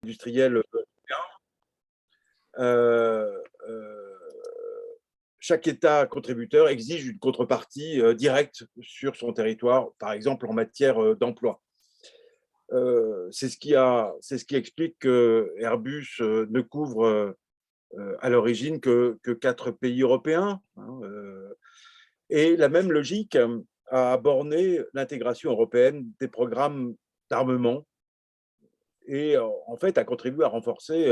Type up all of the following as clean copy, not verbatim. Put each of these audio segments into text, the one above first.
industriel européen. Euh, euh, Chaque État contributeur exige une contrepartie directe sur son territoire, par exemple en matière d'emploi. C'est ce qui explique que Airbus ne couvre à l'origine que 4 pays européens. Et la même logique a borné l'intégration européenne des programmes d'armement et en fait a contribué à renforcer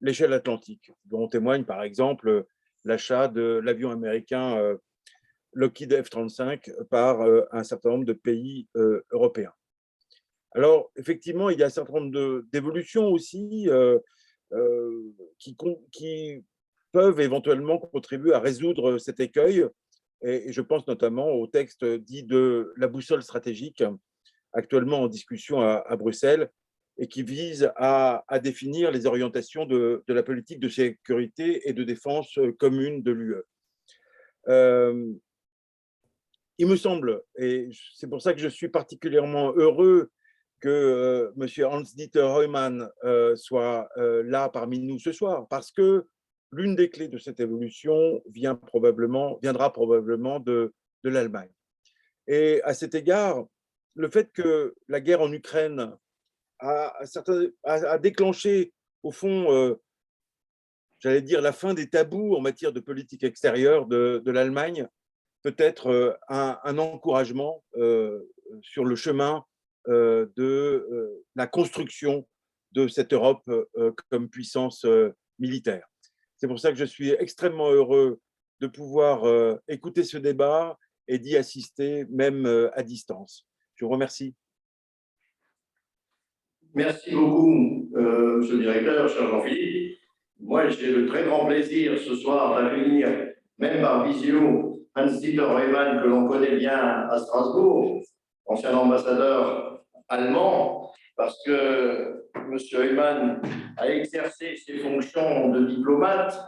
l'échelle atlantique, dont témoigne par exemple l'achat de l'avion américain Lockheed F-35 par un certain nombre de pays européens. Alors, effectivement, il y a un certain nombre d'évolutions aussi qui peuvent éventuellement contribuer à résoudre cet écueil. Et je pense notamment au texte dit de la boussole stratégique, actuellement en discussion à Bruxelles, et qui vise à définir les orientations de la politique de sécurité et de défense commune de l'UE. Il me semble, et c'est pour ça que je suis particulièrement heureux que M. Hans-Dieter Heumann soit là parmi nous ce soir, parce que l'une des clés de cette évolution viendra probablement de l'Allemagne. Et à cet égard, le fait que la guerre en Ukraine a déclenché, au fond, j'allais dire, la fin des tabous en matière de politique extérieure de l'Allemagne, peut être un encouragement sur le chemin de la construction de cette Europe comme puissance militaire. C'est pour ça que je suis extrêmement heureux de pouvoir écouter ce débat et d'y assister, même à distance. Je vous remercie. Merci beaucoup, Monsieur le Directeur, cher Jean-Philippe. Moi, j'ai le très grand plaisir ce soir d'accueillir, même par visio, Hans-Dieter Heumann, que l'on connaît bien à Strasbourg, ancien ambassadeur allemand, parce que M. Heumann a exercé ses fonctions de diplomate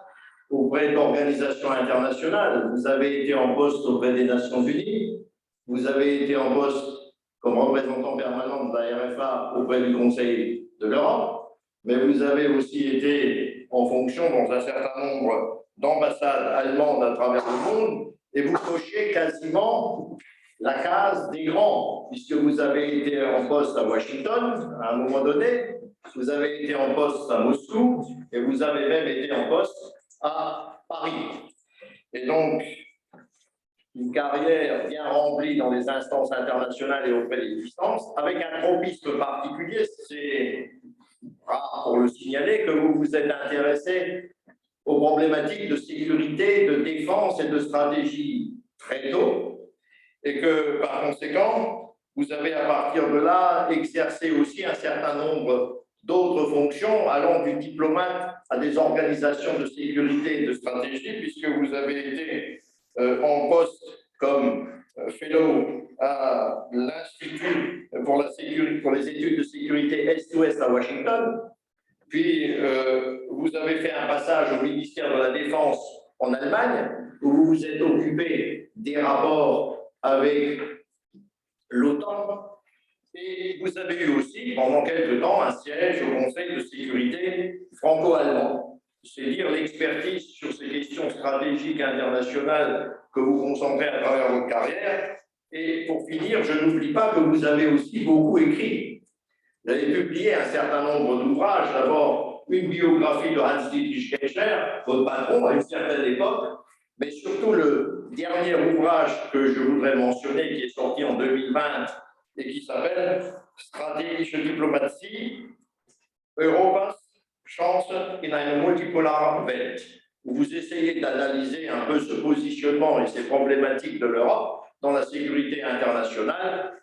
auprès d'organisations internationales. Vous avez été en poste auprès des Nations Unies, vous avez été en poste comme représentant permanent de la RFA auprès du Conseil de l'Europe, mais vous avez aussi été en fonction dans un certain nombre d'ambassades allemandes à travers le monde, et vous cochez quasiment la case des grands, puisque vous avez été en poste à Washington à un moment donné, vous avez été en poste à Moscou, et vous avez même été en poste à Paris. Et donc, une carrière bien remplie dans les instances internationales et auprès des puissances, avec un tropisme particulier, c'est rare pour le signaler, que vous vous êtes intéressé aux problématiques de sécurité, de défense et de stratégie très tôt, et que par conséquent, vous avez à partir de là exercé aussi un certain nombre d'autres fonctions, allant du diplomate à des organisations de sécurité et de stratégie, puisque vous avez été en poste comme fellow à l'Institut pour les études de sécurité Est-Ouest à Washington. Puis, vous avez fait un passage au ministère de la Défense en Allemagne, où vous vous êtes occupé des rapports avec l'OTAN. Et vous avez eu aussi, pendant quelques temps, un siège au Conseil de sécurité franco-allemand. C'est dire l'expertise sur ces questions stratégiques internationales que vous concentrez à travers votre carrière. Et pour finir, je n'oublie pas que vous avez aussi beaucoup écrit. Vous avez publié un certain nombre d'ouvrages. D'abord, une biographie de Hans-Dietrich Genscher, votre patron à une certaine époque, mais surtout le dernier ouvrage que je voudrais mentionner, qui est sorti en 2020 et qui s'appelle Strategische Diplomatie, Europas Chance in eine multipolare Welt, où vous essayez d'analyser un peu ce positionnement et ces problématiques de l'Europe dans la sécurité internationale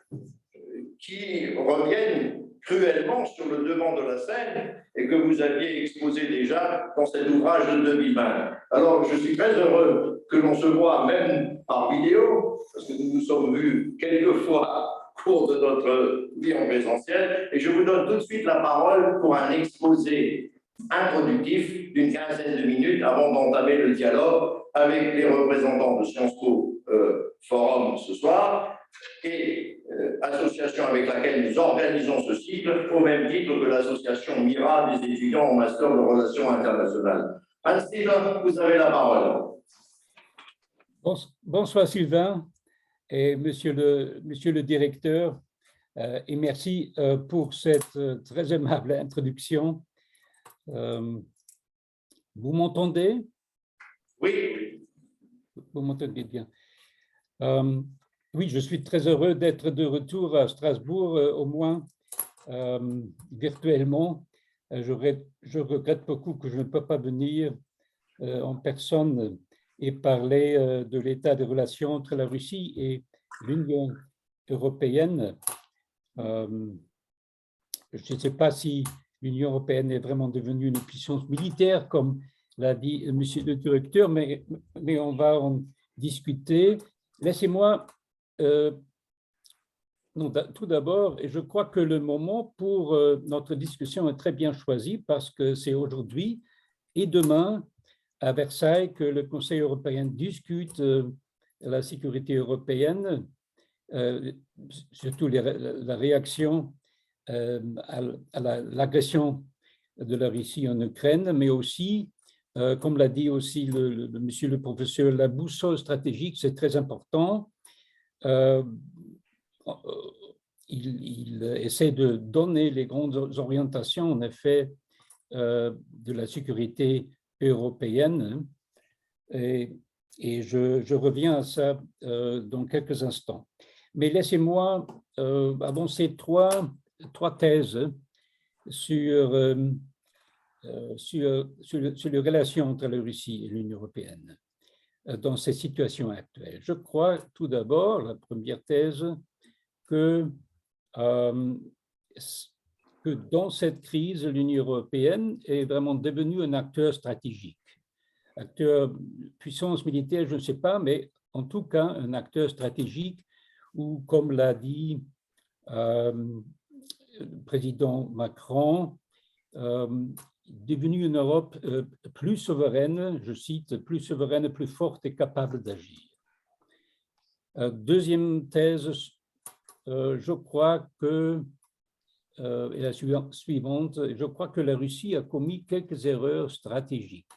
qui reviennent cruellement sur le devant de la scène et que vous aviez exposé déjà dans cet ouvrage de 2020. Alors, je suis très heureux que l'on se voit même par vidéo, parce que nous nous sommes vus quelques fois au cours de notre vie en présentiel, et je vous donne tout de suite la parole pour un exposé introductif d'une quinzaine de minutes avant d'entamer le dialogue avec les représentants de Sciences Po Forum ce soir et association avec laquelle nous organisons ce cycle, au même titre que l'association MIRA des étudiants en master de relations internationales. Hans-Dieter, vous avez la parole. Bonsoir Sylvain et monsieur le directeur, et merci pour cette très aimable introduction. Vous m'entendez? Oui. Vous m'entendez bien. Oui, je suis très heureux d'être de retour à Strasbourg, au moins virtuellement. Je regrette beaucoup que je ne peux pas venir en personne et parler de l'état des relations entre la Russie et l'Union européenne. Je ne sais pas si l'Union européenne est vraiment devenue une puissance militaire, comme l'a dit monsieur le directeur, mais on va en discuter. Laissez-moi, tout d'abord, et je crois que le moment pour notre discussion est très bien choisi parce que c'est aujourd'hui et demain à Versailles que le Conseil européen discute la sécurité européenne, surtout la réaction à l'agression de la Russie en Ukraine, mais aussi, comme l'a dit aussi monsieur le professeur, la boussole stratégique, c'est très important. Il essaie de donner les grandes orientations, en effet, de la sécurité européenne, et je reviens à ça dans quelques instants. Mais laissez-moi avancer trois thèses sur les relations entre la Russie et l'Union européenne dans ces situations actuelles. Je crois tout d'abord, la première thèse, que dans cette crise, l'Union européenne est vraiment devenue un acteur stratégique. Acteur puissance militaire, je ne sais pas, mais en tout cas un acteur stratégique où, comme l'a dit le président Macron, devenue une Europe plus souveraine, je cite, plus souveraine, plus forte et capable d'agir. Deuxième thèse, je crois que, et la suivante, je crois que la Russie a commis quelques erreurs stratégiques.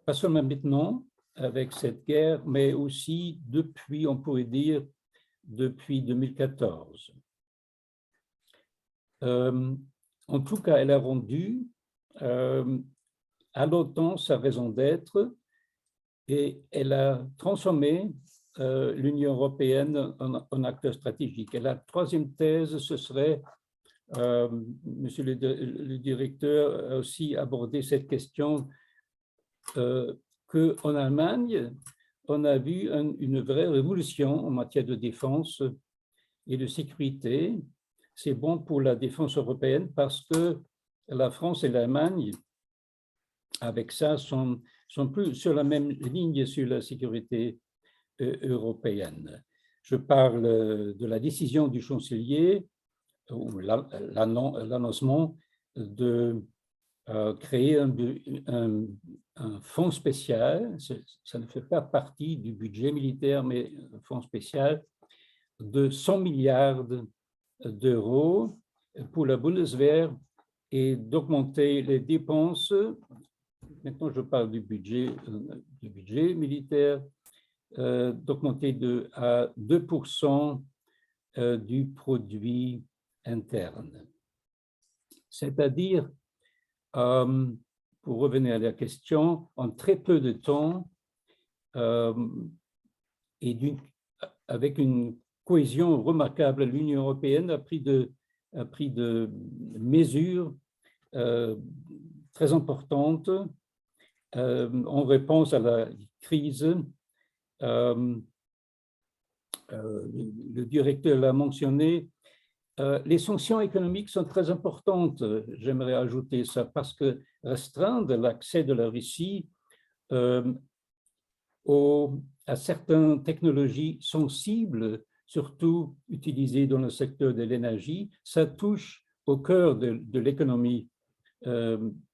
Pas seulement maintenant, avec cette guerre, mais aussi depuis, on pourrait dire, depuis 2014. En tout cas, elle a rendu à l'OTAN sa raison d'être et elle a transformé l'Union européenne en acteur stratégique. Et la troisième thèse, ce serait, monsieur le directeur a aussi abordé cette question, qu'en Allemagne, on a vu une vraie révolution en matière de défense et de sécurité. C'est bon pour la défense européenne parce que la France et l'Allemagne, avec ça, sont plus sur la même ligne sur la sécurité européenne. Je parle de la décision du chancelier, ou l'annoncement de créer un fonds spécial, ça ne fait pas partie du budget militaire, mais un fonds spécial de 100 milliards d'euros pour la Bundeswehr et d'augmenter les dépenses. Maintenant, je parle du budget militaire, d'augmenter à 2% du produit interne. C'est-à-dire, pour revenir à la question, en très peu de temps et avec une cohésion remarquable, l'Union européenne a pris de mesures très importantes en réponse à la crise. Le directeur l'a mentionné, les sanctions économiques sont très importantes, j'aimerais ajouter ça, parce que restreindre l'accès de la Russie à certaines technologies sensibles, surtout utilisées dans le secteur de l'énergie, ça touche au cœur de l'économie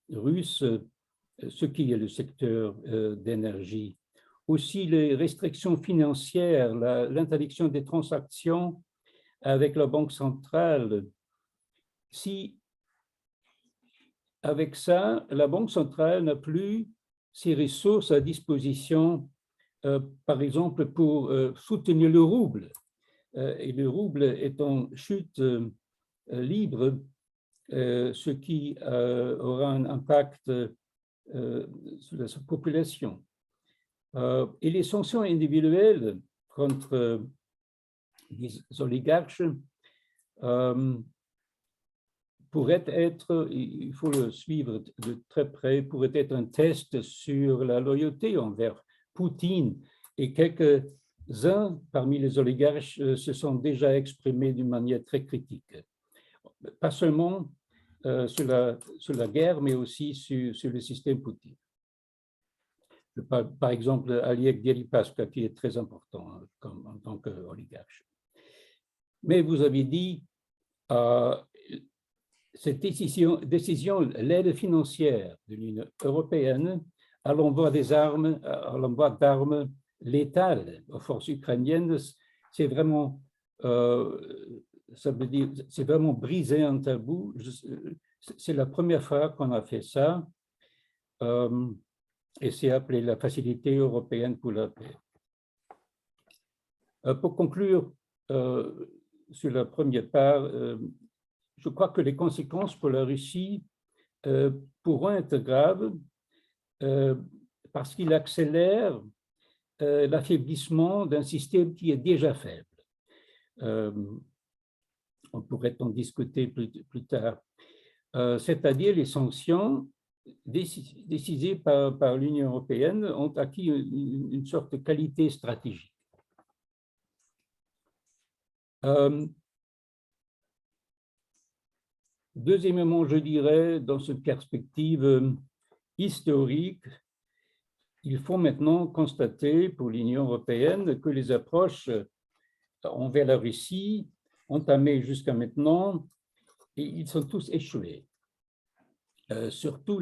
russe, ce qui est le secteur d'énergie. Aussi, les restrictions financières, l'interdiction des transactions avec la Banque centrale, si avec ça, la Banque centrale n'a plus ses ressources à disposition, par exemple, pour soutenir le rouble. Et le rouble est en chute libre, ce qui aura un impact sur la population. Et les sanctions individuelles contre les oligarches pourrait être, il faut le suivre de très près, pourrait être un test sur la loyauté envers Poutine. Et quelques-uns parmi les oligarches se sont déjà exprimés d'une manière très critique. Pas seulement sur la guerre, mais aussi sur le système Poutine. Par exemple, Oleg Deripaska, qui est très important en tant qu'oligarche. Mais vous avez dit cette décision, l'aide financière de l'Union européenne à l'envoi d'armes létales aux forces ukrainiennes, c'est vraiment, ça veut dire, c'est vraiment briser un tabou. C'est la première fois qu'on a fait ça, et c'est appelé la Facilité européenne pour la paix. Pour conclure sur la première part, je crois que les conséquences pour la Russie pourront être graves parce qu'il accélère l'affaiblissement d'un système qui est déjà faible. On pourrait en discuter plus tard. C'est-à-dire les sanctions décidées par l'Union européenne ont acquis une sorte de qualité stratégique. Deuxièmement, je dirais, dans cette perspective historique, il faut maintenant constater pour l'Union européenne que les approches envers la Russie entamées jusqu'à maintenant, et ils sont tous échoués. Surtout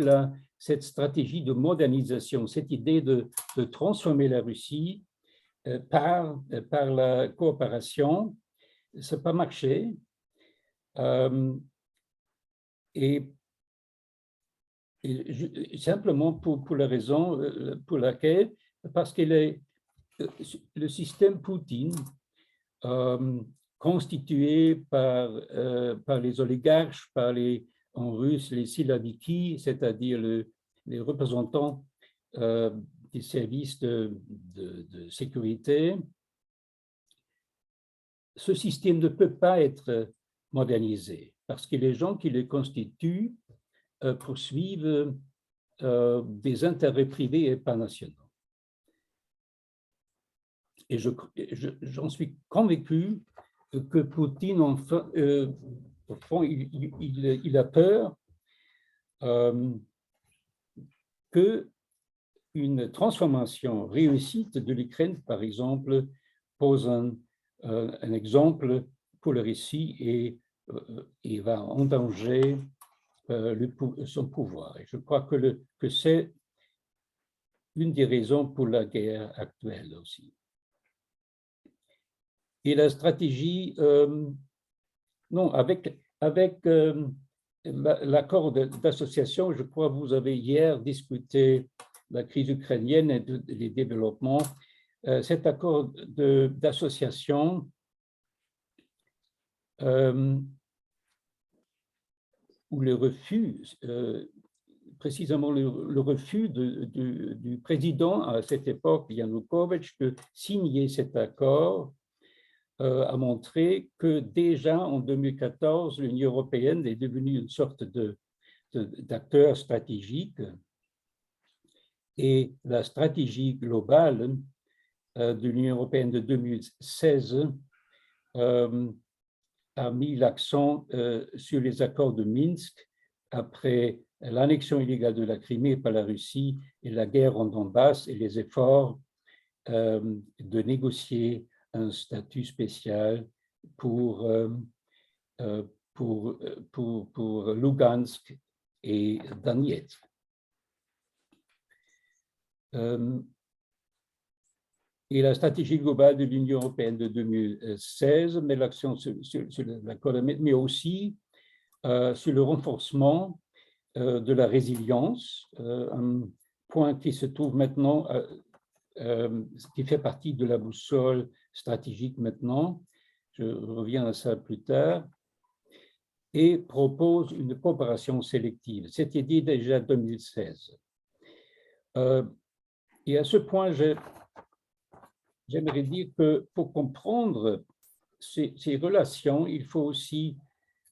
cette stratégie de modernisation, cette idée de transformer la Russie par la coopération, ça n'a pas marché. Et simplement pour la raison pour laquelle, parce que le système Poutine, constitué par les oligarches, en russe, les silaviki, c'est-à-dire les représentants des services de sécurité, ce système ne peut pas être modernisé parce que les gens qui le constituent poursuivent des intérêts privés et pas nationaux. Et j'en suis convaincu que Poutine, enfin, au fond, il a peur qu'une transformation réussite de l'Ukraine, par exemple, pose un exemple pour la Russie et va endanger son pouvoir. Et je crois que c'est une des raisons pour la guerre actuelle aussi. Et la stratégie, non, avec l'accord d'association, je crois que vous avez hier discuté la crise ukrainienne et les développements. Cet accord d'association où le refus, précisément le refus du président à cette époque, Yanukovych, de signer cet accord, a montré que déjà en 2014, l'Union européenne est devenue une sorte d'acteur stratégique et la stratégie globale de l'Union européenne de 2016 a mis l'accent sur les accords de Minsk après l'annexion illégale de la Crimée par la Russie et la guerre en Donbass et les efforts de négocier un statut spécial pour Lugansk et Donetsk. et la stratégie globale de l'Union européenne de 2016 met l'accent sur l'accord, mais aussi sur le renforcement de la résilience, un point qui se trouve maintenant, qui fait partie de la boussole stratégique maintenant. Je reviens à ça plus tard. Et propose une coopération sélective. C'était dit déjà en 2016. Et à ce point, j'aimerais dire que pour comprendre ces relations, il faut aussi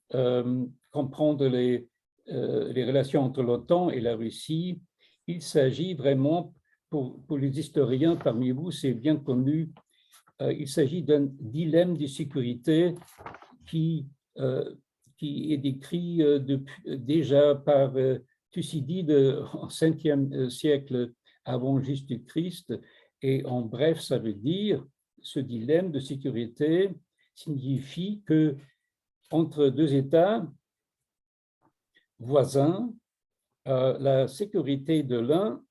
comprendre les relations entre l'OTAN et la Russie. Il s'agit vraiment, pour les historiens parmi vous, c'est bien connu, il s'agit d'un dilemme de sécurité qui est décrit déjà par Thucydide au 5e siècle avant Jésus-Christ. Et en bref, ça veut dire, ce dilemme de sécurité signifie que entre deux États voisins, la sécurité de l'un,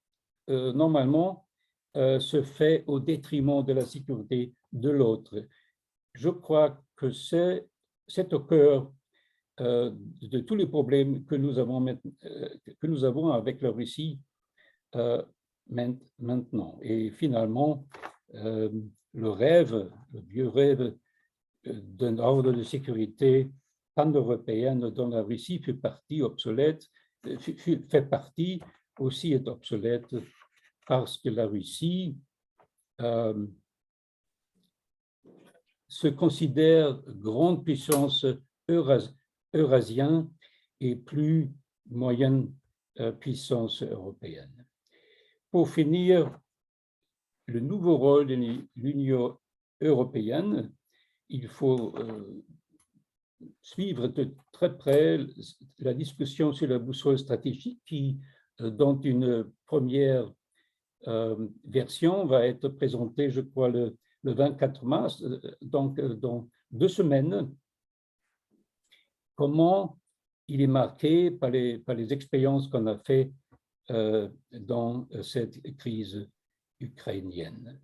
normalement, se fait au détriment de la sécurité de l'autre. Je crois que c'est au cœur de tous les problèmes que nous avons avec la Russie maintenant. Et finalement, le vieux rêve d'un ordre de sécurité pan-européenne dont la Russie fait partie aussi est obsolète parce que la Russie se considère grande puissance eurasienne et plus moyenne puissance européenne. Pour finir, le nouveau rôle de l'Union européenne, il faut suivre de très près la discussion sur la boussole stratégique qui, dont une première version va être présentée, je crois, le 24 mars, donc dans 2 semaines. Comment il est marqué par les expériences qu'on a faites dans cette crise ukrainienne.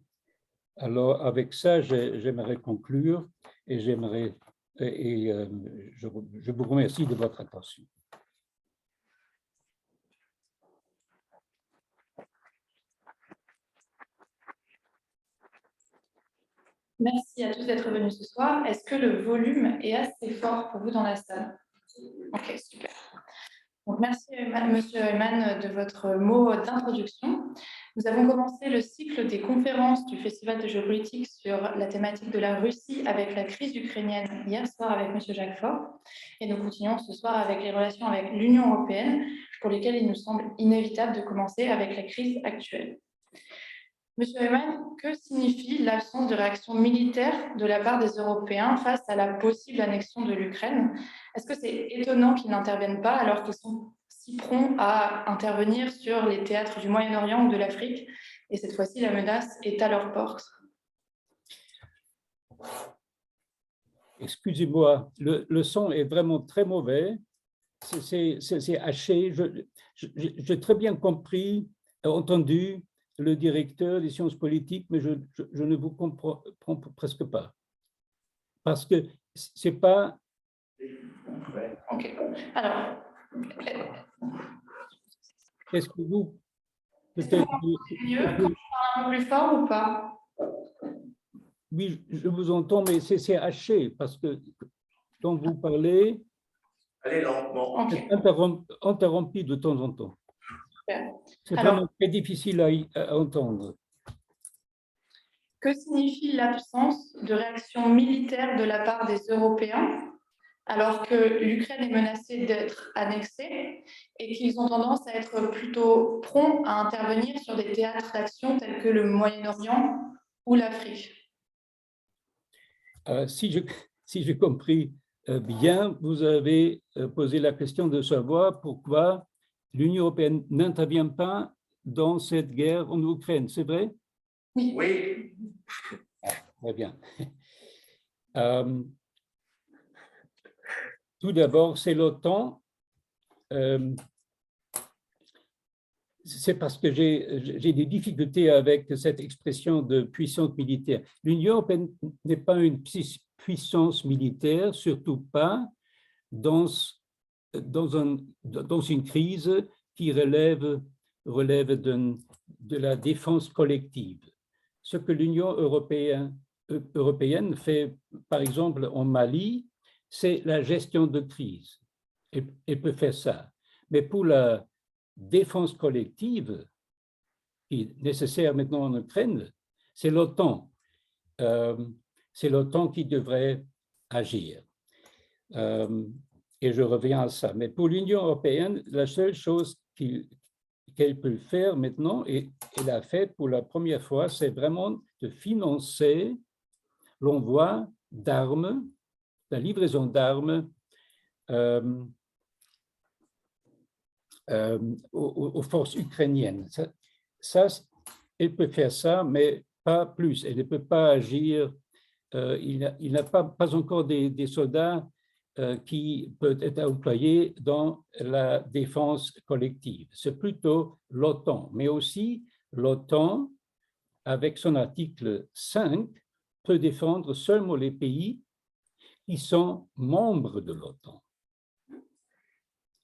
Alors, avec ça, j'aimerais conclure et je vous remercie de votre attention. Merci à tous d'être venus ce soir. Est-ce que le volume est assez fort pour vous dans la salle? Ok, super. Donc, merci, Monsieur Heumann, de votre mot d'introduction. Nous avons commencé le cycle des conférences du Festival de géopolitique sur la thématique de la Russie avec la crise ukrainienne hier soir avec Monsieur Jacques Faure. Et nous continuons ce soir avec les relations avec l'Union européenne, pour lesquelles il nous semble inévitable de commencer avec la crise actuelle. Monsieur Heumann, que signifie l'absence de réaction militaire de la part des Européens face à la possible annexion de l'Ukraine? Est-ce que c'est étonnant qu'ils n'interviennent pas alors qu'ils sont si prompts à intervenir sur les théâtres du Moyen-Orient ou de l'Afrique? Et cette fois-ci, la menace est à leur porte. Excusez-moi, le son est vraiment très mauvais. C'est haché. J'ai très bien compris, entendu le directeur des sciences politiques, mais je ne vous comprends presque pas. Parce que c'est pas... Ok. Alors... Est-ce que vous... Peut-être... mieux quand je parle un peu plus fort ou pas? Oui, je vous entends, mais c'est haché, parce que quand vous parlez... Allez lentement. Okay. Interrompu de temps en temps. C'est vraiment très difficile à entendre. Que signifie l'absence de réaction militaire de la part des Européens alors que l'Ukraine est menacée d'être annexée et qu'ils ont tendance à être plutôt prompts à intervenir sur des théâtres d'action tels que le Moyen-Orient ou l'Afrique? Si j'ai compris bien, vous avez posé la question de savoir pourquoi l'Union européenne n'intervient pas dans cette guerre en Ukraine, c'est vrai? Oui. Oui. Très bien. Tout d'abord, c'est l'OTAN c'est parce que j'ai des difficultés avec cette expression de puissance militaire. L'Union européenne n'est pas une puissance militaire, surtout pas dans une crise qui relève de la défense collective. Ce que l'Union européenne fait, par exemple, en Mali, c'est la gestion de crise. Elle peut faire ça. Mais pour la défense collective, qui est nécessaire maintenant en Ukraine, c'est l'OTAN. C'est l'OTAN qui devrait agir. Et je reviens à ça. Mais pour l'Union européenne, la seule chose qu'elle peut faire maintenant, et elle a fait pour la première fois, c'est vraiment de financer l'envoi d'armes, la livraison d'armes aux forces ukrainiennes. Ça, elle peut faire ça, mais pas plus. Elle ne peut pas agir. Il n'a pas encore des soldats qui peuvent être employés dans la défense collective. C'est plutôt l'OTAN, mais aussi l'OTAN, avec son article 5, peut défendre seulement les pays qui sont membres de l'OTAN.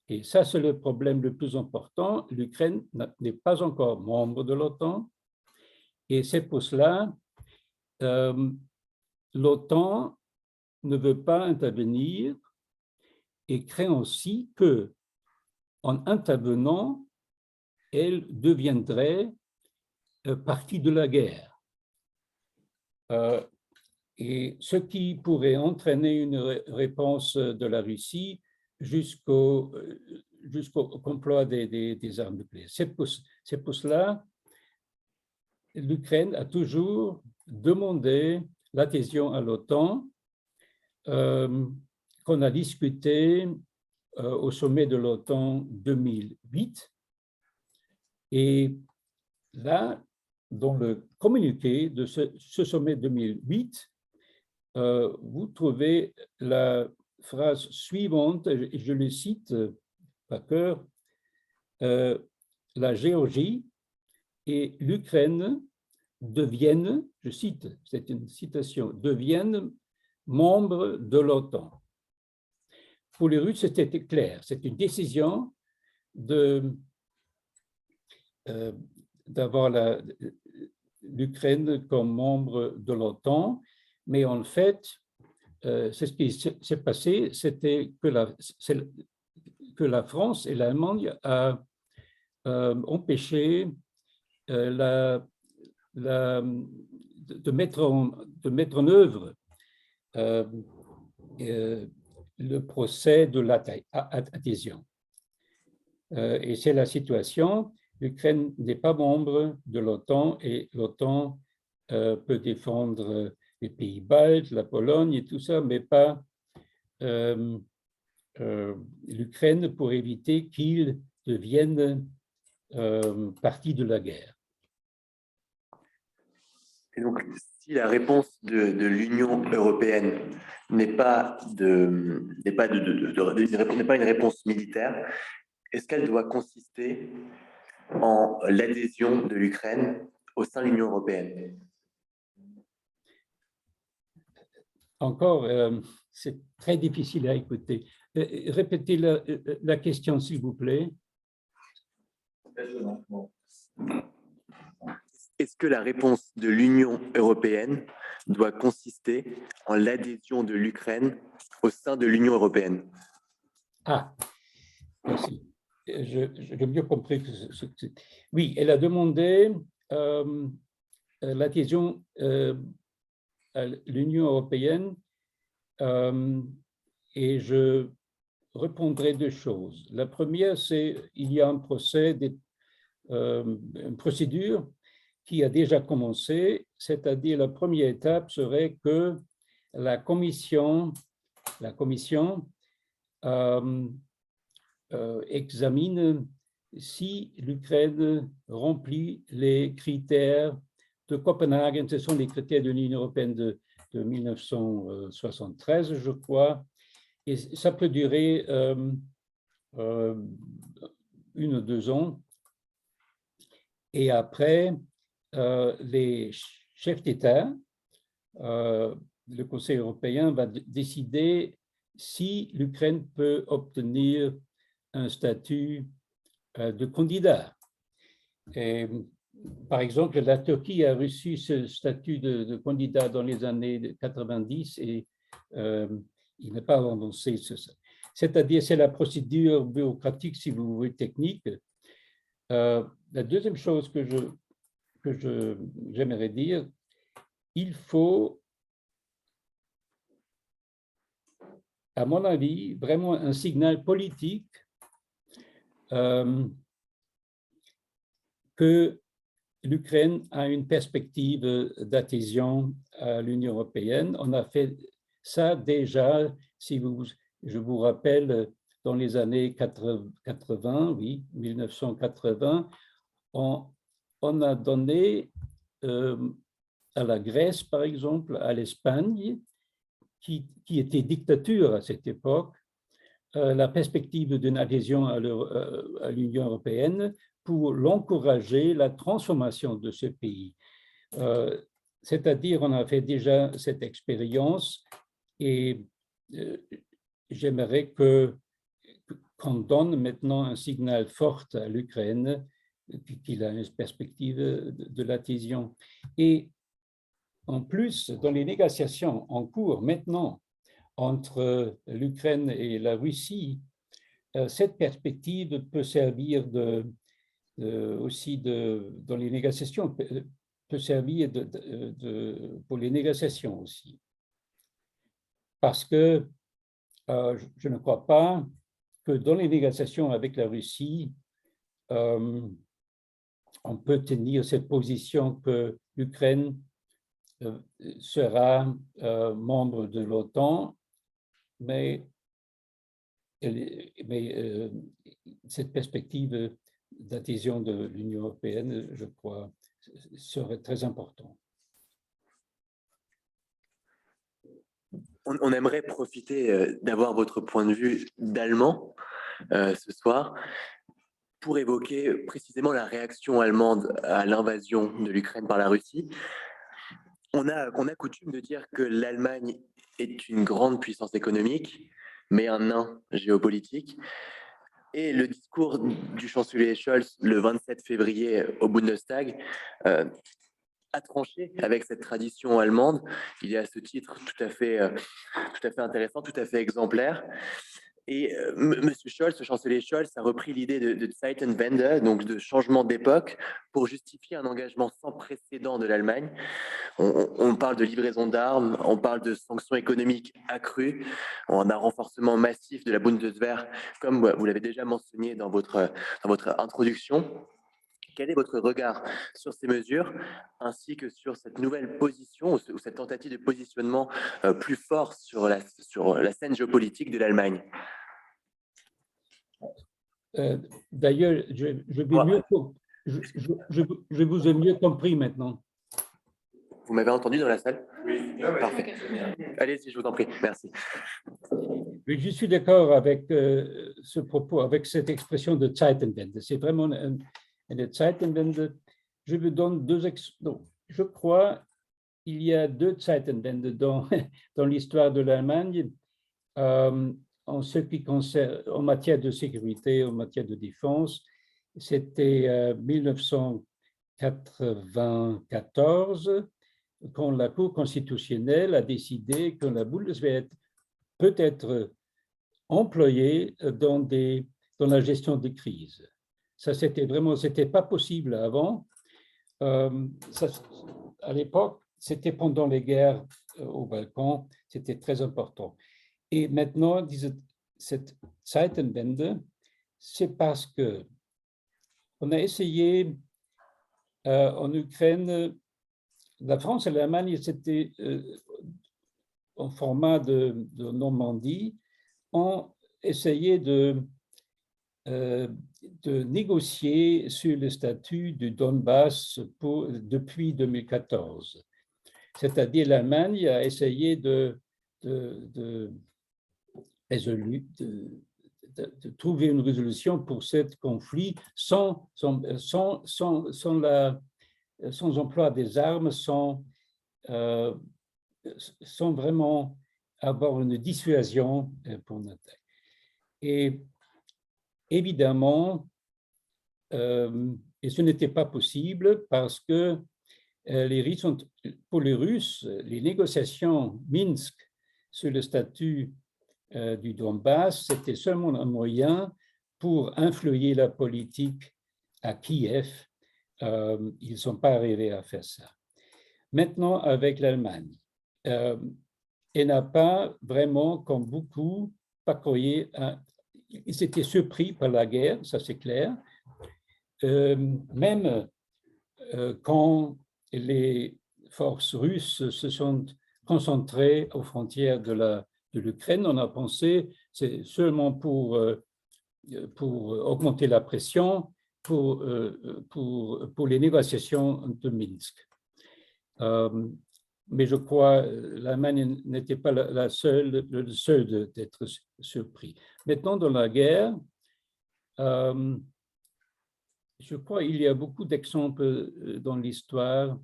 Et ça, c'est le problème le plus important. L'Ukraine n'est pas encore membre de l'OTAN. Et c'est pour cela l'OTAN ne veut pas intervenir et craint aussi que, en intervenant, elle deviendrait partie de la guerre. Et ce qui pourrait entraîner une réponse de la Russie jusqu'au complot des armes nucléaires. C'est pour cela que l'Ukraine a toujours demandé l'adhésion à l'OTAN, qu'on a discuté au sommet de l'OTAN 2008. Et là, dans le communiqué de ce sommet 2008, vous trouvez la phrase suivante, et je le cite par cœur, la Géorgie et l'Ukraine deviennent, je cite, c'est une citation, deviennent membres de l'OTAN. Pour les Russes, c'était clair, c'est une décision d'avoir l'Ukraine comme membre de l'OTAN, mais en fait, c'est ce qui s'est passé, c'était que la France et l'Allemagne ont empêché de mettre en œuvre le procès de l'adhésion. Et c'est la situation. L'Ukraine n'est pas membre de l'OTAN et l'OTAN peut défendre les pays baltes, la Pologne et tout ça, mais pas l'Ukraine pour éviter qu'ils deviennent partie de la guerre. Et donc, si la réponse de l'Union européenne n'est pas une réponse militaire, est-ce qu'elle doit consister en l'adhésion de l'Ukraine au sein de l'Union européenne? Encore, c'est très difficile à écouter. Répétez la question, s'il vous plaît. Est-ce que la réponse de l'Union européenne doit consister en l'adhésion de l'Ukraine au sein de l'Union européenne? Ah, merci. J'ai bien compris que oui, elle a demandé l'adhésion à l'Union européenne et je répondrai deux choses. La première, c'est il y a un procès, une procédure qui a déjà commencé, c'est-à-dire la première étape serait que la Commission examine si l'Ukraine remplit les critères de Copenhague. Ce sont les critères de l'Union européenne de 1973, je crois, et ça peut durer 1 ou 2 ans. Et après, les chefs d'État, le Conseil européen va décider si l'Ukraine peut obtenir un statut de candidat. Et, par exemple, la Turquie a reçu ce statut de candidat dans les années 90 et il n'est pas avancé. C'est-à-dire, c'est la procédure bureaucratique, si vous voulez, technique. La deuxième chose que j'aimerais dire, il faut, à mon avis, vraiment un signal politique que l'Ukraine a une perspective d'adhésion à l'Union européenne. On a fait ça déjà, je vous rappelle, dans les années 80, oui, 1980, on a donné à la Grèce, par exemple, à l'Espagne, qui était dictature à cette époque, la perspective d'une adhésion à l'Union européenne pour l'encourager, la transformation de ce pays. C'est-à-dire, on a fait déjà cette expérience et j'aimerais qu'on donne maintenant un signal fort à l'Ukraine qu'il a une perspective de l'adhésion. Et en plus, dans les négociations en cours maintenant entre l'Ukraine et la Russie, cette perspective peut servir aussi dans les négociations, peut servir pour les négociations aussi. Parce que je ne crois pas que dans les négociations avec la Russie, on peut tenir cette position que l'Ukraine sera membre de l'OTAN, mais cette perspective d'adhésion de l'Union européenne, je crois, serait très importante. On aimerait profiter d'avoir votre point de vue d'Allemand ce soir pour évoquer précisément la réaction allemande à l'invasion de l'Ukraine par la Russie. On a coutume de dire que l'Allemagne est une grande puissance économique, mais un nain géopolitique. Et le discours du chancelier Scholz le 27 février au Bundestag a tranché avec cette tradition allemande. Il est à ce titre tout à fait intéressant, tout à fait exemplaire. Et M. Scholz, le chancelier Scholz, a repris l'idée de Zeitenwende, donc de changement d'époque, pour justifier un engagement sans précédent de l'Allemagne. On parle de livraison d'armes, on parle de sanctions économiques accrues, on a un renforcement massif de la Bundeswehr, comme vous l'avez déjà mentionné dans votre introduction. Quel est votre regard sur ces mesures, ainsi que sur cette nouvelle position ou cette tentative de positionnement plus fort sur la scène géopolitique de l'Allemagne? D'ailleurs, je vous ai mieux compris maintenant. Vous m'avez entendu dans la salle? Oui. Parfait. Allez-y, je vous en prie. Merci. Je suis d'accord avec ce propos, avec cette expression de Zeitenwende. C'est vraiment une Zeitenwende. Je vous donne deux exemples. Je crois qu'il y a deux Zeitenwende dans l'histoire de l'Allemagne en ce qui concerne, en matière de sécurité, en matière de défense. C'était 1994, quand la Cour constitutionnelle a décidé que la Bundeswehr peut être employée dans la gestion des crises. Ça, c'était pas possible avant. À l'époque, c'était pendant les guerres au Balkan, c'était très important. Et maintenant, cette Zeitenwende, c'est parce que on a essayé en Ukraine, la France et l'Allemagne, c'était en format de Normandie, ont essayé de négocier sur le statut du Donbass depuis 2014. C'est-à-dire l'Allemagne a essayé de trouver une résolution pour ce conflit sans emploi des armes, sans vraiment avoir une dissuasion pour une attaque. Et évidemment, et ce n'était pas possible parce que pour les Russes, les négociations Minsk sur le statut du Donbass, c'était seulement un moyen pour influer la politique à Kiev. Ils ne sont pas arrivés à faire ça. Maintenant, avec l'Allemagne, elle n'a pas vraiment, comme beaucoup, pas croyé, ils étaient surpris par la guerre, ça c'est clair. Même quand les forces russes se sont concentrées aux frontières de l'Ukraine, on a pensé c'est seulement pour augmenter la pression pour les négociations de Minsk. Mais je crois que l'Allemagne n'était pas le seul d'être surpris. Maintenant, dans la guerre, je crois qu'il y a beaucoup d'exemples dans l'histoire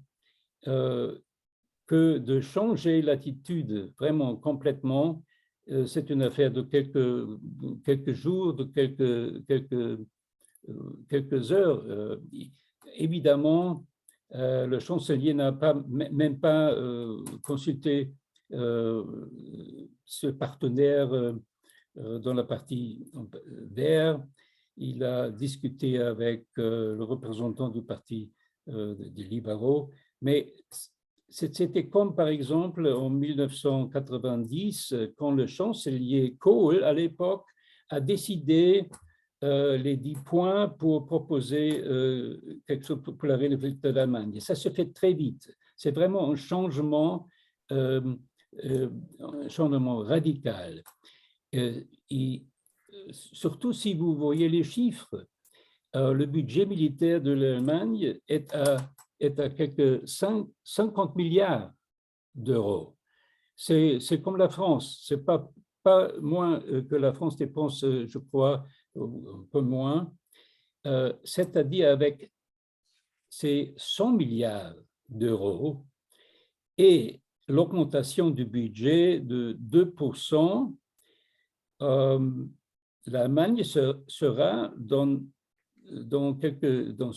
que de changer l'attitude vraiment complètement, c'est une affaire de quelques jours, de quelques heures. Évidemment, le chancelier n'a même pas consulté ce partenaire dans la partie vert. Il a discuté avec le représentant du parti des libéraux, mais c'était comme par exemple en 1990, quand le chancelier Kohl, à l'époque, a décidé les 10 points pour proposer quelque chose pour la République de l'Allemagne. Ça se fait très vite. C'est vraiment un changement radical. Et surtout si vous voyez les chiffres, le budget militaire de l'Allemagne est à quelques 50 milliards d'euros. C'est comme la France, c'est pas moins que la France dépense, je crois, un peu moins, c'est-à-dire avec ces 100 milliards d'euros et l'augmentation du budget de 2%, l'Allemagne sera dans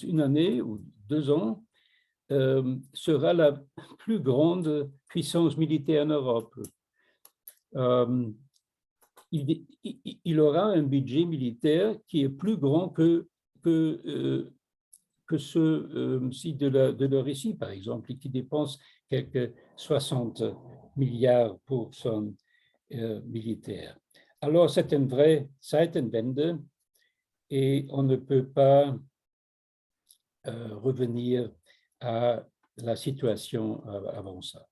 une année ou 2 ans, sera la plus grande puissance militaire en Europe. Il aura un budget militaire qui est plus grand que ceux-ci de la Russie, par exemple, qui dépense quelques 60 milliards pour son militaire. Alors, c'est une vraie Zeitenwende et on ne peut pas revenir à la situation avant ça.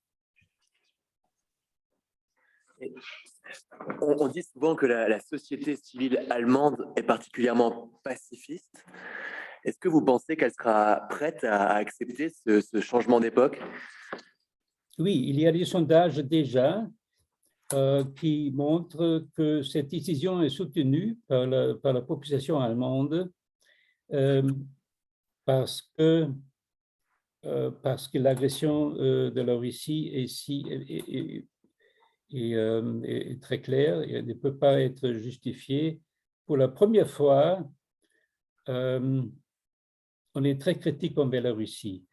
On dit souvent que la société civile allemande est particulièrement pacifiste. Est-ce que vous pensez qu'elle sera prête à accepter ce changement d'époque? Oui, il y a des sondages déjà qui montrent que cette décision est soutenue par la population allemande parce que l'agression de la Russie est très claire et ne peut pas être justifiée. Pour la première fois, on est très critique envers la Russie.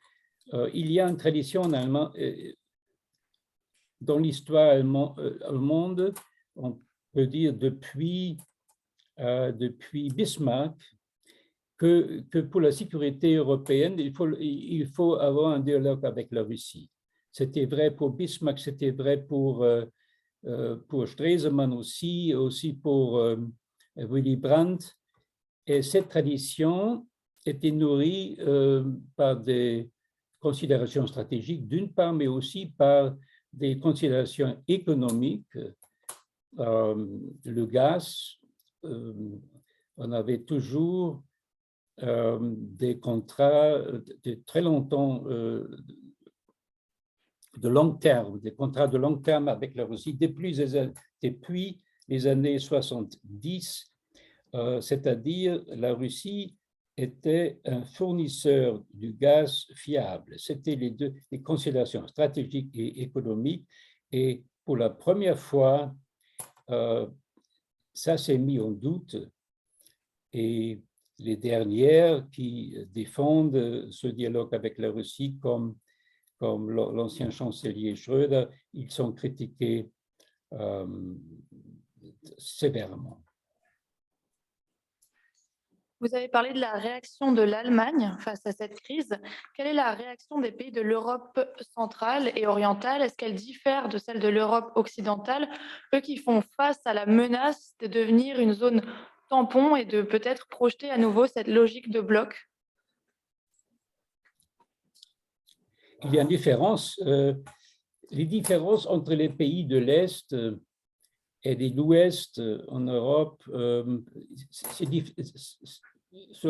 Il y a une tradition en Allemagne, dans l'histoire allemande, on peut dire depuis Bismarck, que pour la sécurité européenne, il faut avoir un dialogue avec la Russie. C'était vrai pour Bismarck, c'était vrai pour Stresemann aussi pour Willy Brandt. Et cette tradition était nourrie par des considérations stratégiques d'une part, mais aussi par des considérations économiques. Le gaz, on avait toujours des contrats de très longtemps, de long terme, des contrats de long terme avec la Russie depuis les années 70. c'est-à-dire la Russie était un fournisseur du gaz fiable. C'était les considérations stratégiques et économiques. Et pour la première fois, ça s'est mis en doute. Et les dernières qui défendent ce dialogue avec la Russie, comme l'ancien chancelier Schröder, ils sont critiqués sévèrement. Vous avez parlé de la réaction de l'Allemagne face à cette crise. Quelle est la réaction des pays de l'Europe centrale et orientale? Est-ce qu'elle diffère de celle de l'Europe occidentale, eux qui font face à la menace de devenir une zone tampon et de peut-être projeter à nouveau cette logique de bloc? Il y a une différence. Les différences entre les pays de l'Est et de l'Ouest en Europe se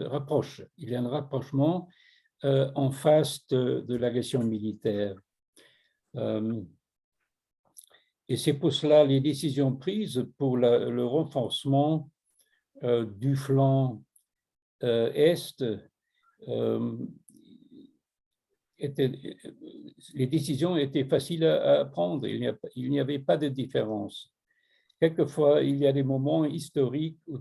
rapprochent. Il y a un rapprochement en face de l'agression militaire. Et c'est pour cela les décisions prises pour le renforcement du flanc Est les décisions étaient faciles à prendre, il n'y avait pas de différence. Quelquefois, il y a des moments historiques où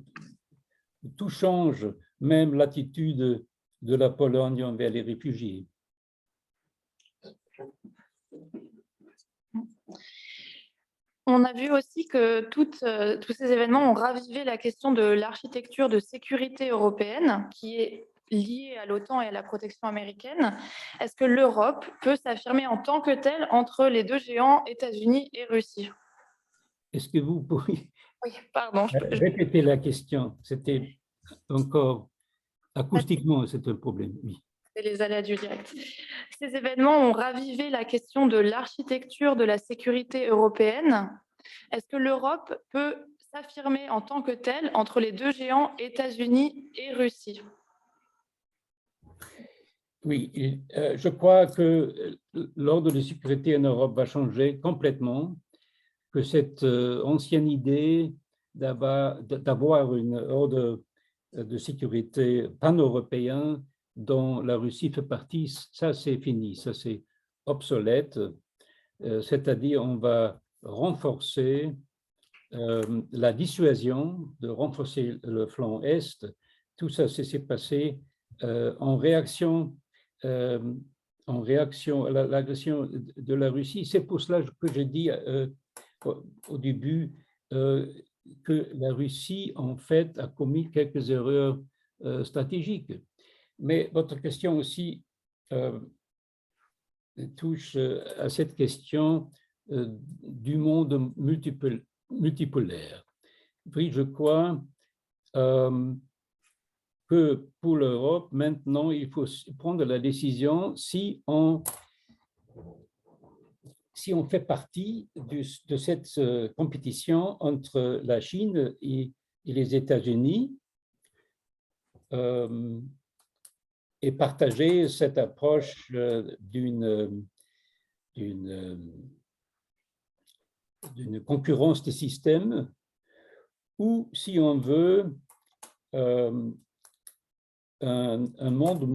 tout change, même l'attitude de la Pologne envers les réfugiés. On a vu aussi que tous ces événements ont ravivé la question de l'architecture de sécurité européenne, qui est liée à l'OTAN et à la protection américaine. Est-ce que l'Europe peut s'affirmer en tant que telle entre les deux géants, États-Unis et Russie? Est-ce que vous pourriez répéter la question? C'était encore acoustiquement, c'est un problème. Oui. C'est les aléas du direct. Ces événements ont ravivé la question de l'architecture de la sécurité européenne. Est-ce que l'Europe peut s'affirmer en tant que telle entre les deux géants, États-Unis et Russie? Oui, je crois que l'ordre de sécurité en Europe va changer complètement, que cette ancienne idée d'avoir une ordre de sécurité pan-européen dont la Russie fait partie, ça c'est fini, ça c'est obsolète, c'est-à-dire on va renforcer la dissuasion, de renforcer le flanc Est. Tout ça s'est passé en réaction à l'agression de la Russie. C'est pour cela que j'ai dit au début que la Russie, en fait, a commis quelques erreurs stratégiques. Mais votre question aussi touche à cette question du monde multipolaire. Oui, je crois que pour l'Europe, maintenant, il faut prendre la décision si on fait partie de cette compétition entre la Chine et les États-Unis et partager cette approche d'une concurrence des systèmes, ou si on veut un monde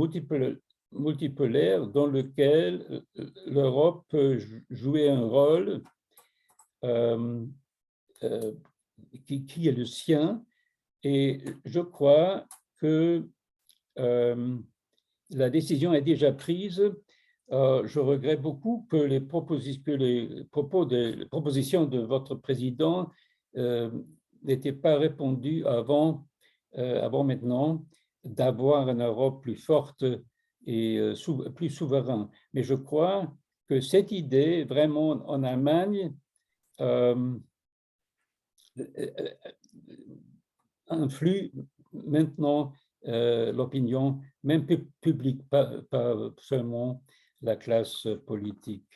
multipolaire dans lequel l'Europe peut jouer un rôle qui est le sien. Et je crois que la décision est déjà prise. Je regrette beaucoup que les propositions de votre président n'étaient pas répondues avant maintenant, d'avoir une Europe plus forte et plus souveraine. Mais je crois que cette idée, vraiment en Allemagne, influe maintenant l'opinion, même publique, pas seulement la classe politique.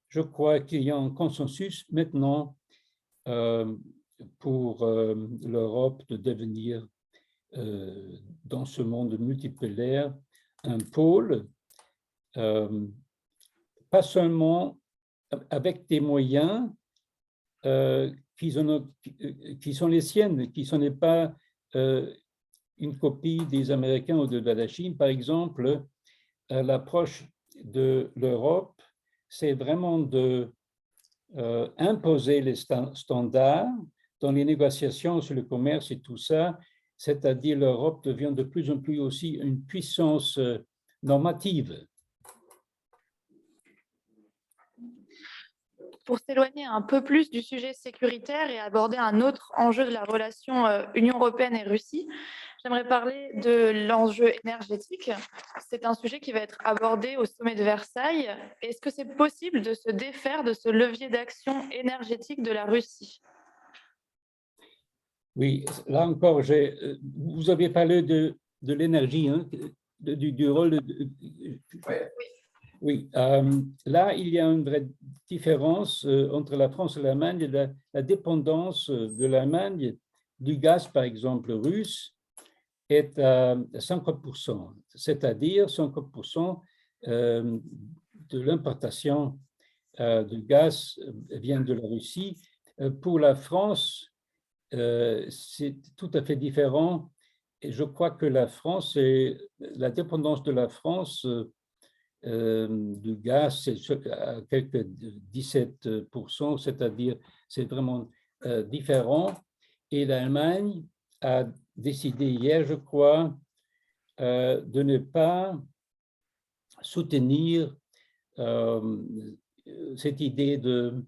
Je crois qu'il y a un consensus maintenant pour l'Europe de devenir dans ce monde multipolaire un pôle, pas seulement avec des moyens qui sont les siennes, qui ne sont pas une copie des Américains ou de la Chine. Par exemple, l'approche de l'Europe, c'est vraiment de imposer les standards dans les négociations sur le commerce et tout ça, c'est-à-dire l'Europe devient de plus en plus aussi une puissance normative. Pour s'éloigner un peu plus du sujet sécuritaire et aborder un autre enjeu de la relation Union européenne et Russie, j'aimerais parler de l'enjeu énergétique. C'est un sujet qui va être abordé au sommet de Versailles. Est-ce que c'est possible de se défaire de ce levier d'action énergétique de la Russie? Oui, là encore, vous avez parlé de l'énergie, hein, du rôle oui, là, il y a une vraie différence entre la France et l'Allemagne, la dépendance de l'Allemagne du gaz, par exemple, russe, est à 50%, c'est-à-dire 50% de l'importation du gaz vient de la Russie. Pour la France, c'est tout à fait différent. Et je crois que la la dépendance de la France du gaz, c'est à quelques 17%, c'est-à-dire c'est vraiment différent. Et l'Allemagne a décidé hier, je crois, de ne pas soutenir cette idée de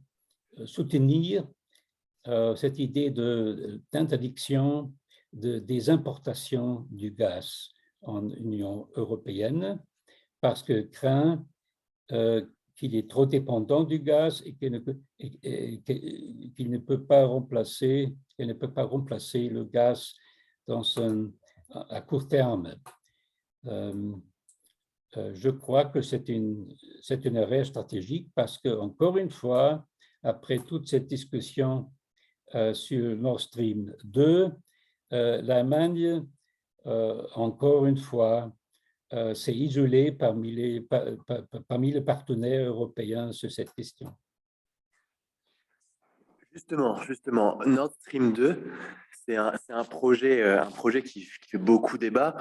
soutenir cette idée d'interdiction des importations du gaz en Union européenne, parce que craint qu'il est trop dépendant du gaz et qu'il ne peut pas remplacer le gaz à court terme. Je crois que c'est une erreur stratégique parce que, encore une fois, après toute cette discussion sur Nord Stream 2, l'Allemagne, encore une fois, s'est isolée parmi les partenaires européens sur cette question. Justement, Nord Stream 2, c'est un projet qui fait beaucoup débat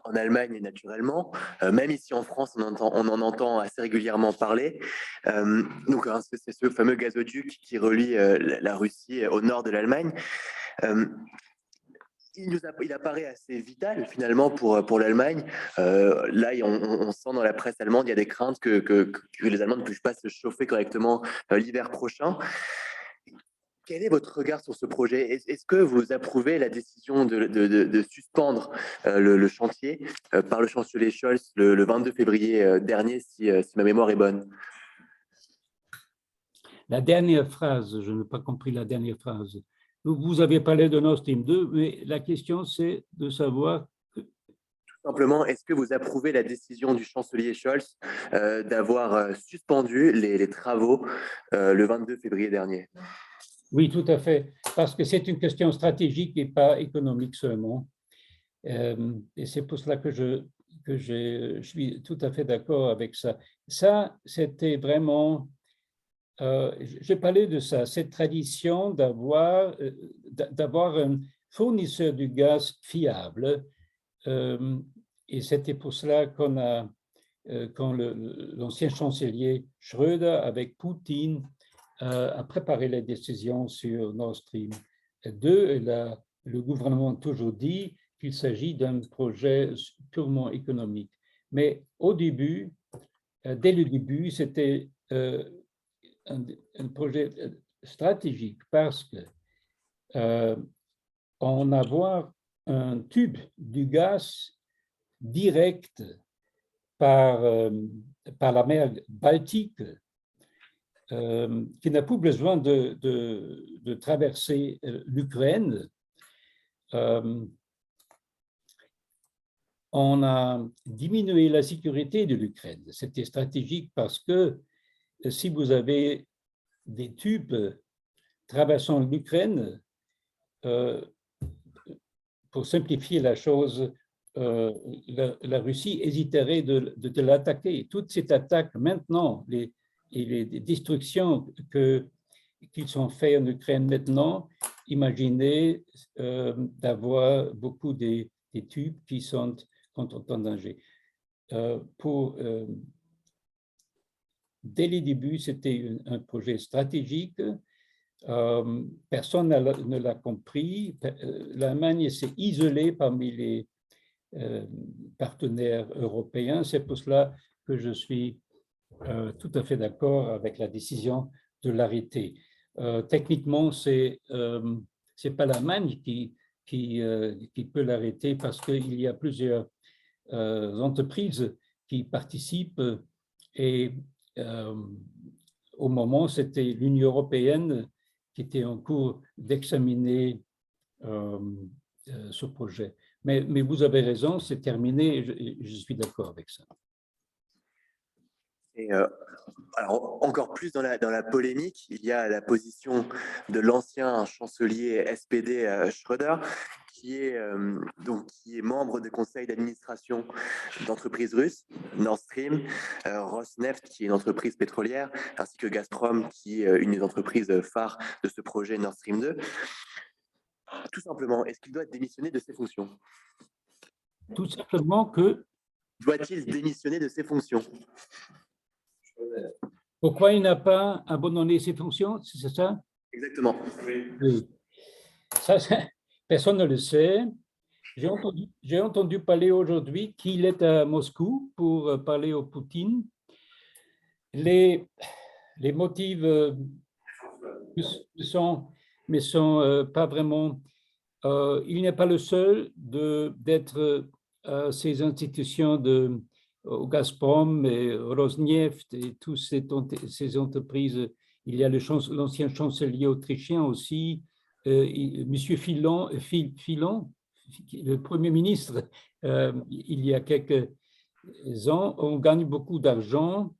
en Allemagne naturellement, même ici en France, on en entend assez régulièrement parler. Donc, c'est ce fameux gazoduc qui relie la Russie au nord de l'Allemagne. Il apparaît assez vital finalement pour l'Allemagne. Là, on sent dans la presse allemande, il y a des craintes que les Allemands ne puissent pas se chauffer correctement l'hiver prochain. Quel est votre regard sur ce projet? Est-ce que vous approuvez la décision de suspendre le chantier par le chancelier Scholz le 22 février dernier, si ma mémoire est bonne? La dernière phrase, je n'ai pas compris la dernière phrase. Vous avez parlé de Nord Stream 2, mais la question, c'est de savoir… Tout simplement, est-ce que vous approuvez la décision du chancelier Scholz d'avoir suspendu les travaux le 22 février dernier? Oui, tout à fait, parce que c'est une question stratégique et pas économique seulement. Et c'est pour cela que je suis tout à fait d'accord avec ça. Ça, c'était vraiment… j'ai parlé de ça, cette tradition d'avoir un fournisseur du gaz fiable. Et c'était pour cela quand l'ancien chancelier Schröder, avec Poutine, a préparé les décisions sur Nord Stream 2. Et le gouvernement a toujours dit qu'il s'agit d'un projet purement économique. Mais au début, dès le début, c'était un projet stratégique parce que en avoir un tube du gaz direct par la mer Baltique, qui n'a plus besoin de traverser l'Ukraine, on a diminué la sécurité de l'Ukraine. C'était stratégique parce que si vous avez des tubes traversant l'Ukraine, pour simplifier la chose, la Russie hésiterait de l'attaquer. Toute cette attaque maintenant, les destructions que qu'ils sont faits en Ukraine maintenant, imaginez d'avoir beaucoup des tubes qui sont contre autant de danger. Dès les débuts, c'était un projet stratégique. Personne ne l'a compris. L'Allemagne s'est isolée parmi les partenaires européens. C'est pour cela que je suis tout à fait d'accord avec la décision de l'arrêter. Techniquement, c'est pas l'Allemagne qui peut l'arrêter parce qu'il y a plusieurs entreprises qui participent et au moment, c'était l'Union européenne qui était en cours d'examiner ce projet. Mais vous avez raison, c'est terminé, je suis d'accord avec ça. Et alors, encore plus dans la polémique, il y a la position de l'ancien chancelier SPD Schröder, qui est membre du conseil d'administration d'entreprises russes, Nord Stream, Rosneft, qui est une entreprise pétrolière, ainsi que Gazprom, qui est une des entreprises phares de ce projet Nord Stream 2. Tout simplement, est-ce qu'il doit démissionner de ses fonctions? Tout simplement que... Doit-il démissionner de ses fonctions? Pourquoi il n'a pas abandonné ses fonctions? C'est ça? Exactement. Oui. Ça, personne ne le sait. J'ai entendu parler aujourd'hui qu'il est à Moscou pour parler au Poutine. Les motifs ne sont pas vraiment... il n'est pas le seul d'être ces institutions au Gazprom et Rosneft et toutes ces entreprises. Il y a l'ancien chancelier autrichien aussi, Monsieur Fillon, le Premier ministre, il y a quelques ans. On gagne beaucoup d'argent.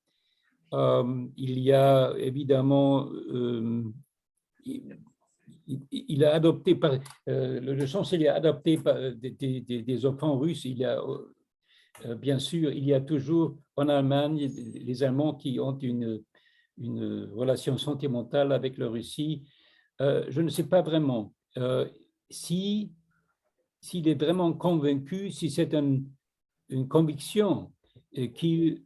Il y a évidemment... il a adopté, le chancelier a adopté des enfants russes. Il y a, bien sûr, il y a toujours en Allemagne les Allemands qui ont une relation sentimentale avec la Russie. Je ne sais pas vraiment s'il est vraiment convaincu, si c'est une conviction qu'il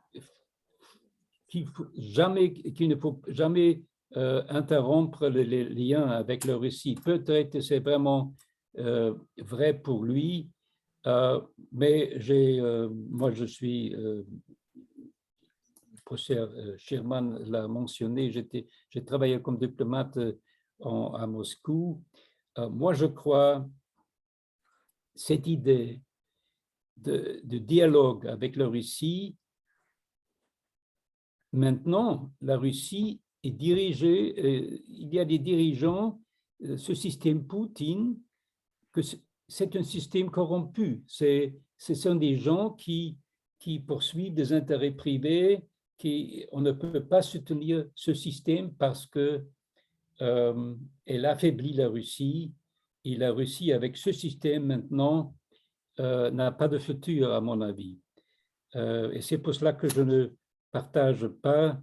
ne faut jamais interrompre les liens avec la Russie. Peut-être c'est vraiment vrai pour lui, mais moi je suis, le professeur Sherman l'a mentionné, j'ai travaillé comme diplomate à Moscou. Moi je crois cette idée de dialogue avec la Russie, maintenant la Russie est dirigée, il y a des dirigeants, ce système Poutine, que c'est un système corrompu. Ce sont des gens qui poursuivent des intérêts privés, on ne peut pas soutenir ce système parce que elle affaiblit la Russie, et la Russie, avec ce système maintenant, n'a pas de futur, à mon avis. Et c'est pour cela que je ne partage pas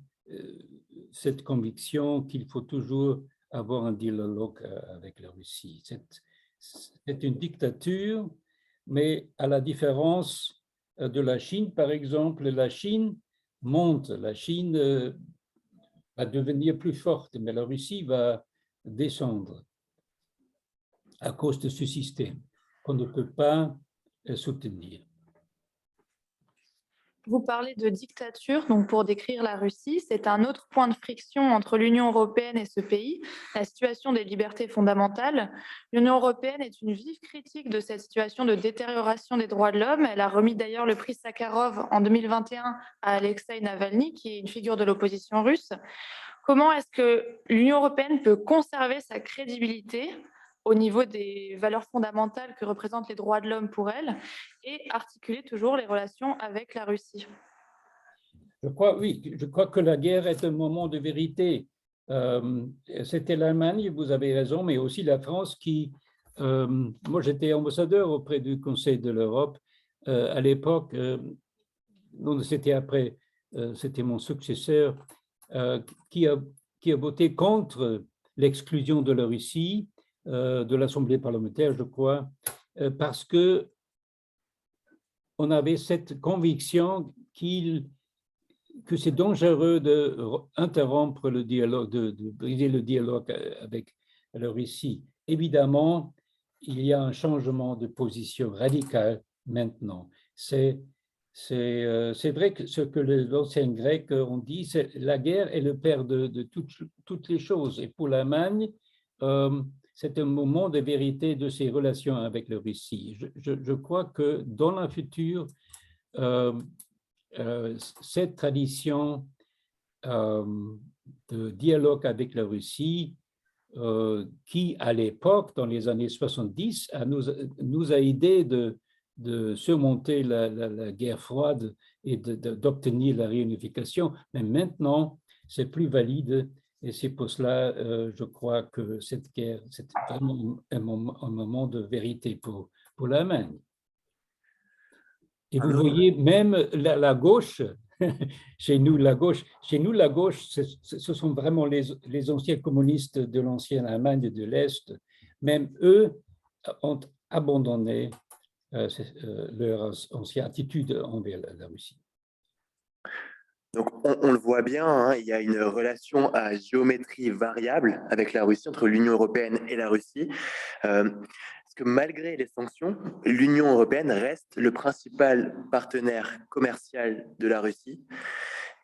cette conviction qu'il faut toujours avoir un dialogue avec la Russie. C'est une dictature, mais à la différence de la Chine, par exemple, la Chine monte, la Chine va devenir plus forte, mais la Russie va descendre à cause de ce système qu'on ne peut pas soutenir. Vous parlez de dictature, donc pour décrire la Russie, c'est un autre point de friction entre l'Union européenne et ce pays, la situation des libertés fondamentales. L'Union européenne est une vive critique de cette situation de détérioration des droits de l'homme. Elle a remis d'ailleurs le prix Sakharov en 2021 à Alexeï Navalny, qui est une figure de l'opposition russe. Comment est-ce que l'Union européenne peut conserver sa crédibilité au niveau des valeurs fondamentales que représentent les droits de l'homme pour elle et articuler toujours les relations avec la Russie? Je crois que la guerre est un moment de vérité. C'était l'Allemagne, vous avez raison, mais aussi la France qui... moi, j'étais ambassadeur auprès du Conseil de l'Europe à l'époque. C'était mon successeur qui a voté contre l'exclusion de la Russie de l'Assemblée parlementaire, je crois, parce que on avait cette conviction que c'est dangereux d'interrompre le dialogue, de briser le dialogue avec la Russie. Évidemment, il y a un changement de position radical maintenant. C'est vrai que ce que les anciens Grecs ont dit, c'est la guerre est le père de toutes les choses. Et pour l'Allemagne, c'est un moment de vérité de ses relations avec la Russie. Je crois que dans le futur, cette tradition de dialogue avec la Russie, qui à l'époque, dans les années 70, nous a aidé de surmonter la guerre froide et d'obtenir la réunification. Mais maintenant, c'est plus valide. Et c'est pour cela, je crois que cette guerre, c'est vraiment un moment de vérité pour l'Allemagne. Et vous voyez, même la gauche, chez nous, la gauche, ce sont vraiment les anciens communistes de l'ancienne Allemagne de l'Est. Même eux ont abandonné leur ancienne attitude envers la Russie. Donc, on le voit bien, hein, il y a une relation à géométrie variable avec la Russie, entre l'Union européenne et la Russie. Parce que malgré les sanctions, l'Union européenne reste le principal partenaire commercial de la Russie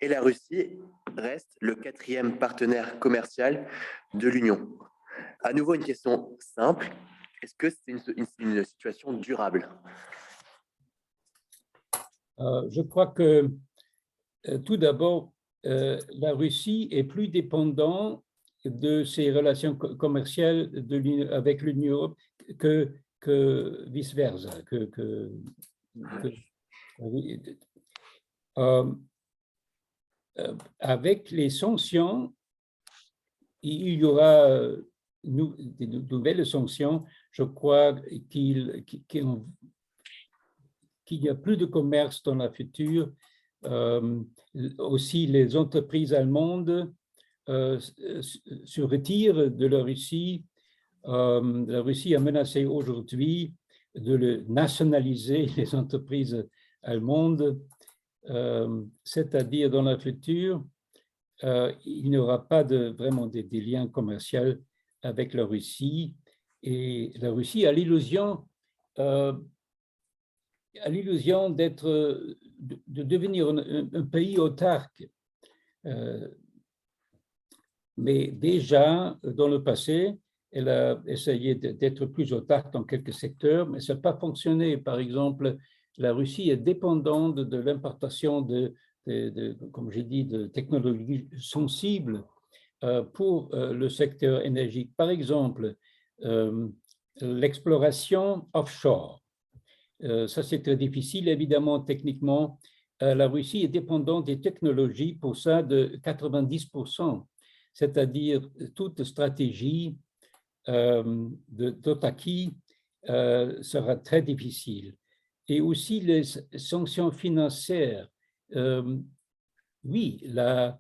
et la Russie reste le 4e partenaire commercial de l'Union. À nouveau, une question simple. Est-ce que c'est une situation durable? Je crois que tout d'abord, la Russie est plus dépendante de ses relations commerciales avec l'Union européenne que vice-versa. Avec les sanctions, il y aura des nouvelles sanctions. Je crois qu'il y a plus de commerce dans le futur. Aussi, les entreprises allemandes se retirent de la Russie. La Russie a menacé aujourd'hui de nationaliser les entreprises allemandes, c'est-à-dire dans le futur, il n'y aura pas vraiment des liens commerciaux avec la Russie. Et la Russie a l'illusion de devenir un pays autarque. Mais déjà, dans le passé, elle a essayé d'être plus autarque dans quelques secteurs, mais ça n'a pas fonctionné. Par exemple, la Russie est dépendante de l'importation comme j'ai dit, de technologies sensibles pour le secteur énergique. Par exemple, l'exploration offshore. Ça, c'est très difficile, évidemment, techniquement. La Russie est dépendante des technologies pour ça de 90%, c'est-à-dire toute stratégie d'autarkie sera très difficile. Et aussi les sanctions financières. Oui, la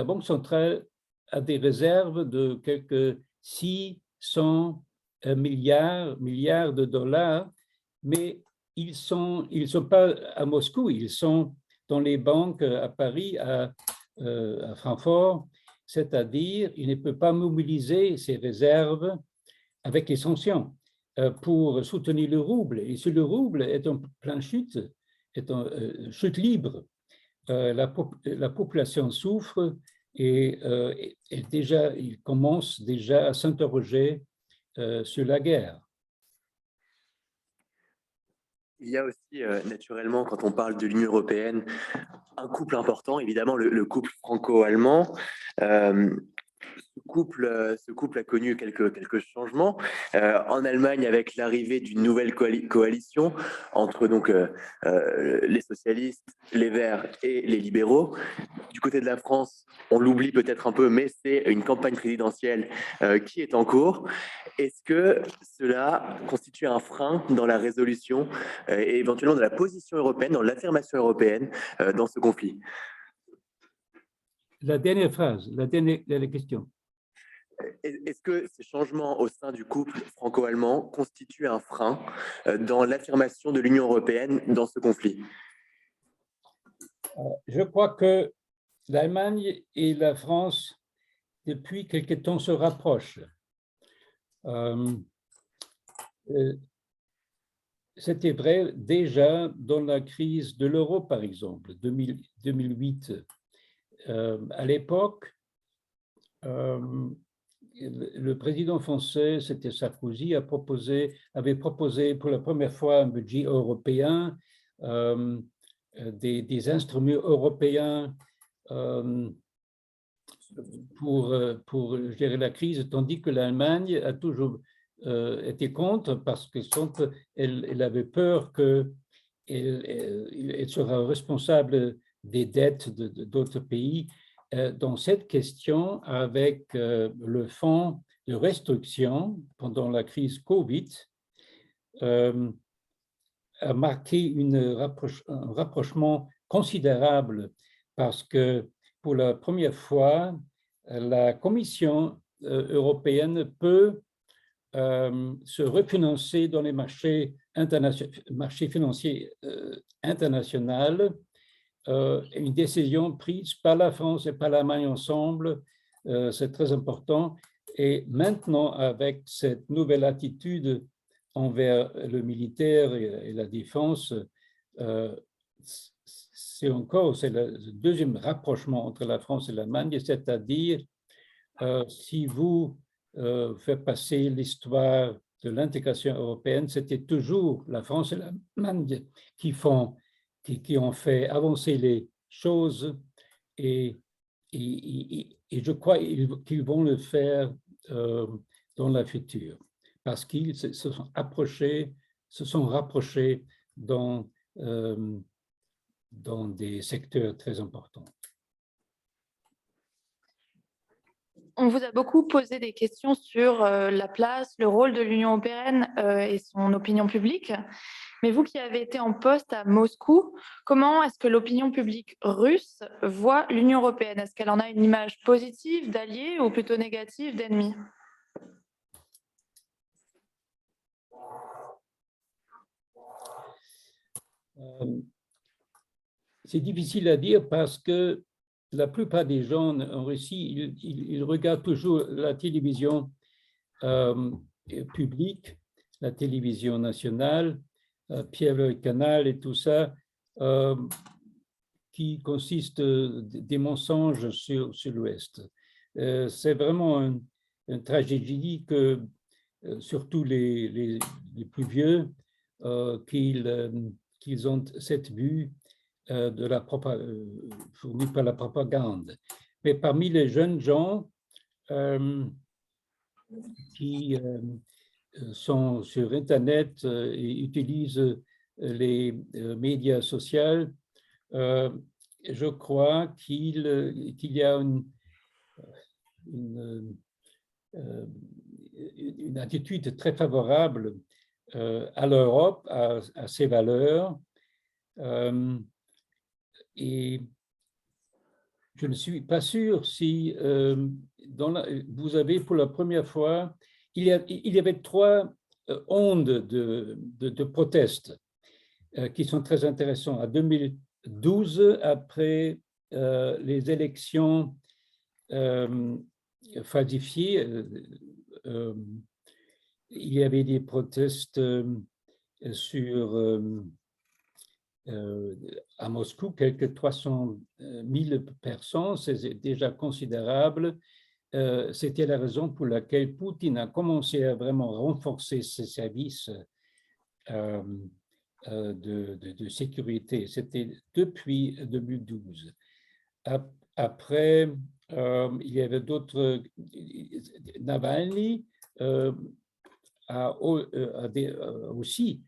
Banque centrale a des réserves de quelques 600 milliards de dollars, mais ils sont pas à Moscou, ils sont dans les banques à Paris, à Francfort, c'est-à-dire il ne peut pas mobiliser ses réserves avec les sanctions pour soutenir le rouble. Et si le rouble est en pleine chute, est en chute libre, la population souffre et déjà, il commence déjà à s'interroger sur la guerre. Il y a aussi, naturellement, quand on parle de l'Union européenne, un couple important, évidemment, le couple franco-allemand. Ce couple a connu quelques changements. En Allemagne, avec l'arrivée d'une nouvelle coalition entre donc, les socialistes, les Verts et les libéraux. Du côté de la France, on l'oublie peut-être un peu, mais c'est une campagne présidentielle qui est en cours. Est-ce que cela constitue un frein dans la résolution et éventuellement dans la position européenne, dans l'affirmation européenne dans ce conflit? La dernière phrase, la dernière question. Est-ce que ces changements au sein du couple franco-allemand constituent un frein dans l'affirmation de l'Union européenne dans ce conflit? Je crois que l'Allemagne et la France, depuis quelque temps, se rapprochent. C'était vrai déjà dans la crise de l'euro, par exemple, 2008. À l'époque, le président français, c'était Sarkozy, avait proposé pour la première fois un budget européen, des instruments européens pour gérer la crise, tandis que l'Allemagne a toujours été contre parce qu'elle avait peur qu'elle sera responsable des dettes d'autres pays. Dans cette question, avec le fonds de restriction pendant la crise Covid, a marqué un rapprochement considérable parce que pour la première fois, la Commission européenne peut se refinancer dans les marchés financiers internationaux. Une décision prise par la France et par l'Allemagne ensemble, c'est très important. Et maintenant, avec cette nouvelle attitude envers le militaire et la défense, c'est le deuxième rapprochement entre la France et l'Allemagne, c'est-à-dire si vous faites passer l'histoire de l'intégration européenne, c'était toujours la France et l'Allemagne qui ont fait avancer les choses et je crois qu'ils vont le faire dans le futur parce qu'ils se sont rapprochés dans des secteurs très importants. On vous a beaucoup posé des questions sur la place, le rôle de l'Union européenne et son opinion publique. Mais vous qui avez été en poste à Moscou, comment est-ce que l'opinion publique russe voit l'Union européenne? Est-ce qu'elle en a une image positive d'allié ou plutôt négative d'ennemi? C'est difficile à dire parce que la plupart des gens en Russie, ils regardent toujours la télévision publique, la télévision nationale, Pierre Canal et tout ça, qui consiste des mensonges sur l'Ouest. C'est vraiment une tragédie que, surtout les plus vieux, qu'ils ont cette vue fournie par la propagande. Mais parmi les jeunes gens qui sont sur Internet et utilisent les médias sociaux, je crois qu'il y a une attitude très favorable à l'Europe, à ses valeurs. Et je ne suis pas sûr si vous avez pour la première fois, il y avait 3 ondes de protestes qui sont très intéressantes. En 2012, après les élections falsifiées, il y avait des protestes à Moscou, quelques 300 000 personnes, c'est déjà considérable. C'était la raison pour laquelle Poutine a commencé à vraiment renforcer ses services de sécurité. C'était depuis 2012. Après, il y avait d'autres. Navalny a aussi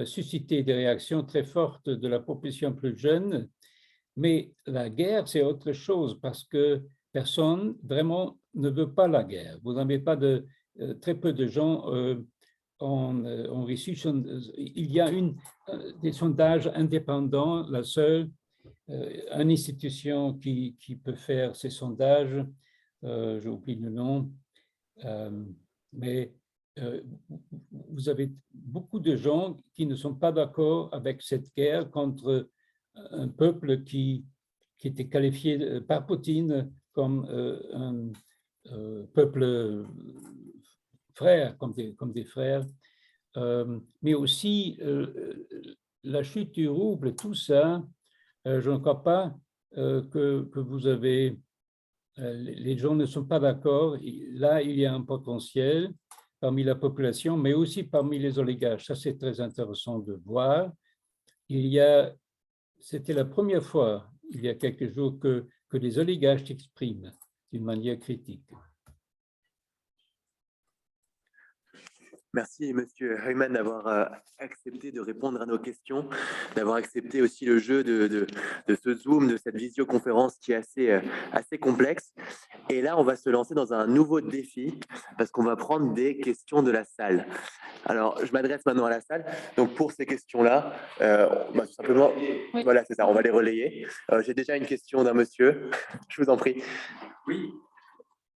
suscité des réactions très fortes de la population plus jeune, mais la guerre, c'est autre chose parce que personne vraiment ne veut pas la guerre. Vous n'avez pas très peu de gens en Russie. Il y a des sondages indépendants, la seule une institution qui peut faire ces sondages, j'oublie le nom, Mais vous avez beaucoup de gens qui ne sont pas d'accord avec cette guerre contre un peuple qui était qualifié par Poutine comme un peuple frère, comme des frères, mais aussi la chute du rouble, tout ça, je ne crois pas que vous avez, les gens ne sont pas d'accord. Là, il y a un potentiel parmi la population, mais aussi parmi les oligarques. Ça, c'est très intéressant de voir. C'était la première fois, il y a quelques jours, que les oligarques s'expriment d'une manière critique. Merci, Monsieur Heumann, d'avoir accepté de répondre à nos questions, d'avoir accepté aussi le jeu de ce Zoom, de cette visioconférence qui est assez complexe. Et là, on va se lancer dans un nouveau défi parce qu'on va prendre des questions de la salle. Alors, je m'adresse maintenant à la salle. Donc, pour ces questions-là, tout simplement, Oui. voilà, c'est ça, on va les relayer. J'ai déjà une question d'un monsieur. Je vous en prie. Oui,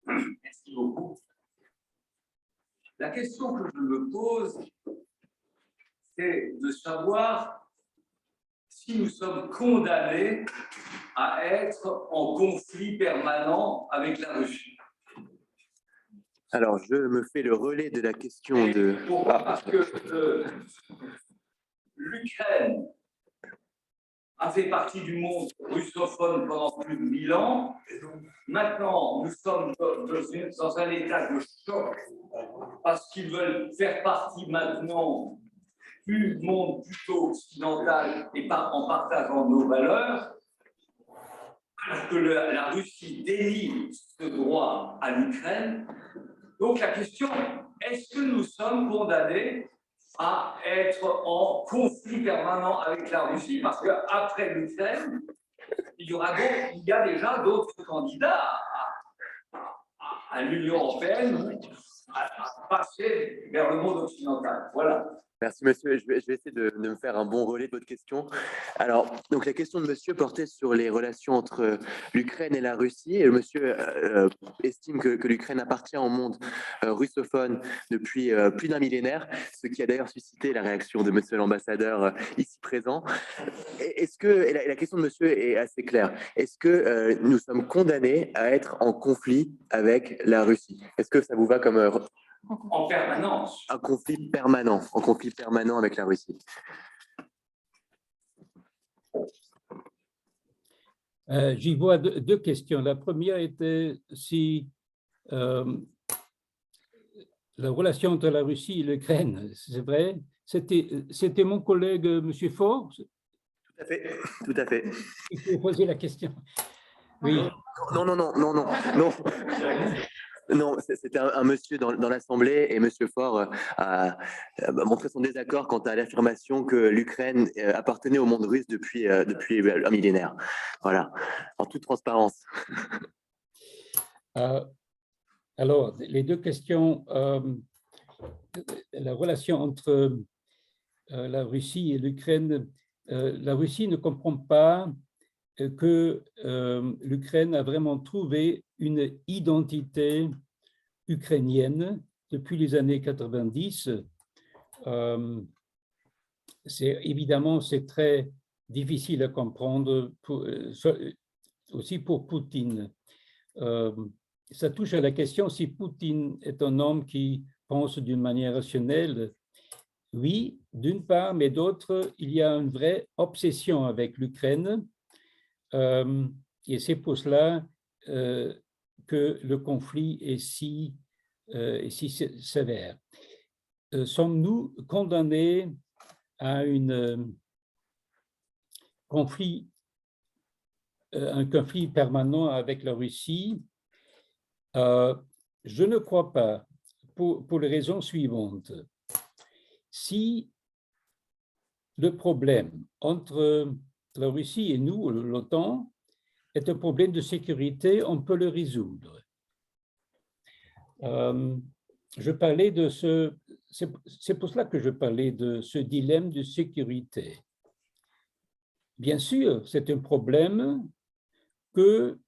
merci beaucoup. La question que je me pose, c'est de savoir si nous sommes condamnés à être en conflit permanent avec la Russie. Alors, je me fais le relais de la question de... Pourquoi ? Parce que l'Ukraine a fait partie du monde russophone pendant plus de 1000 ans. Maintenant, nous sommes dans un état de choc parce qu'ils veulent faire partie maintenant du monde plutôt occidental et pas en partageant nos valeurs, alors que la Russie délie ce droit à l'Ukraine. Donc la question, est-ce que nous sommes condamnés à être en conflit permanent avec la Russie? Parce qu'après l'Ukraine, il y a déjà d'autres candidats à l'Union européenne à passer vers le monde occidental. Voilà. Merci, monsieur. Je vais essayer de me faire un bon relais de votre question. Alors, donc la question de monsieur portait sur les relations entre l'Ukraine et la Russie. Et le monsieur estime que l'Ukraine appartient au monde russophone depuis plus d'un millénaire, ce qui a d'ailleurs suscité la réaction de monsieur l'ambassadeur ici présent. Est-ce que, et la question de monsieur est assez claire, est-ce que nous sommes condamnés à être en conflit avec la Russie? Est-ce que ça vous va comme... En permanence. Un conflit permanent avec la Russie. J'y vois deux questions. La première était si la relation entre la Russie et l'Ukraine, c'est vrai, c'était mon collègue M. Faure. Tout à fait, tout à fait. Il faut poser la question. Oui. Non, c'était un monsieur dans l'Assemblée et monsieur Faure a montré son désaccord quant à l'affirmation que l'Ukraine appartenait au monde russe depuis un millénaire. Voilà, en toute transparence. Alors, les deux questions, la relation entre la Russie et l'Ukraine, la Russie ne comprend pas que l'Ukraine a vraiment trouvé une identité ukrainienne depuis les années 90. Évidemment, c'est très difficile à comprendre, aussi pour Poutine. Ça touche à la question si Poutine est un homme qui pense d'une manière rationnelle. Oui, d'une part, mais d'autre, il y a une vraie obsession avec l'Ukraine. Et c'est pour cela que le conflit est si sévère. Sommes-nous condamnés à un conflit permanent avec la Russie? Je ne crois pas, pour les raisons suivantes. Si le problème entre la Russie et nous, l'OTAN, est un problème de sécurité, on peut le résoudre. C'est pour cela que je parlais de ce dilemme de sécurité. Bien sûr, c'est un problème que,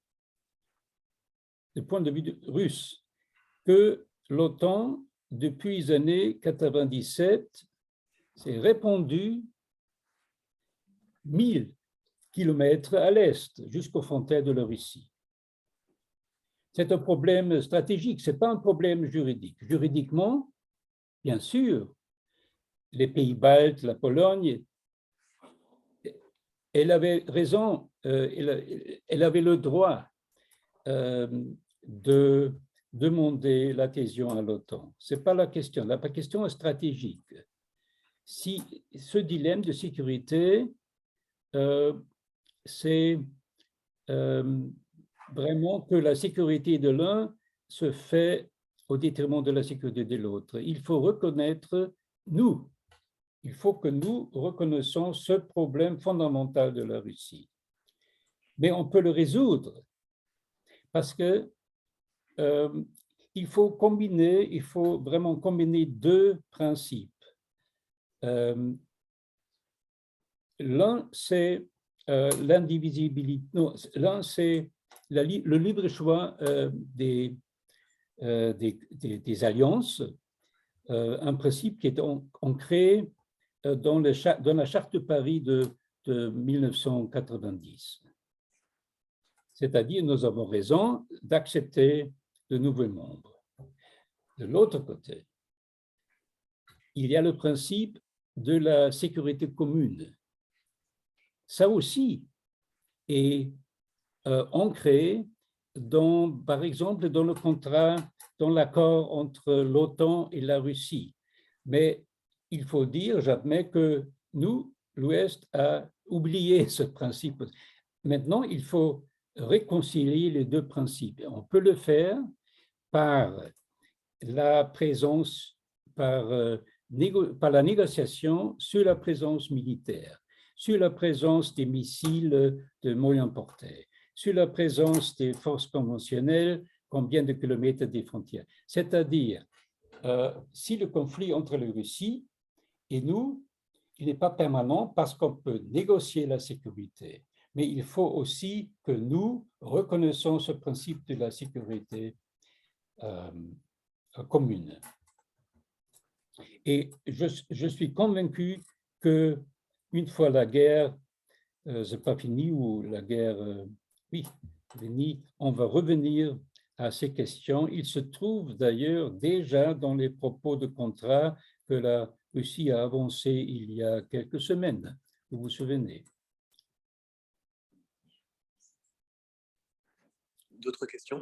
du point de vue russe, que l'OTAN, depuis les années 97, s'est répandu 1000 kilomètres à l'est, jusqu'aux frontières de la Russie. C'est un problème stratégique, ce n'est pas un problème juridique. Juridiquement, bien sûr, les pays baltes, la Pologne, elle avait raison, elle avait le droit de demander l'adhésion à l'OTAN. Ce n'est pas la question. La question est stratégique. Si ce dilemme de sécurité, c'est vraiment que la sécurité de l'un se fait au détriment de la sécurité de l'autre. Il faut reconnaître, il faut que nous reconnaissons ce problème fondamental de la Russie. Mais on peut le résoudre parce que il faut vraiment combiner deux principes. L'un, c'est l'indivisibilité, non, l'un, c'est le libre choix des alliances, un principe qui est ancré dans la Charte de Paris de 1990. C'est-à-dire, nous avons raison d'accepter de nouveaux membres. De l'autre côté, il y a le principe de la sécurité commune. Ça aussi est ancré par exemple, dans le contrat, dans l'accord entre l'OTAN et la Russie. Mais il faut dire, j'admets que nous, l'Ouest, a oublié ce principe. Maintenant, il faut réconcilier les deux principes. On peut le faire par la présence, par la négociation sur la présence militaire, sur la présence des missiles de moyenne portée, sur la présence des forces conventionnelles, combien de kilomètres des frontières. C'est-à-dire, si le conflit entre la Russie et nous, il n'est pas permanent parce qu'on peut négocier la sécurité, mais il faut aussi que nous reconnaissons ce principe de la sécurité commune. Et je suis convaincu qu'une fois la guerre, c'est pas fini, ou la guerre, oui, finie, on va revenir à ces questions. Il se trouve d'ailleurs déjà dans les propos de contrat que la Russie a avancé il y a quelques semaines, vous vous souvenez. D'autres questions?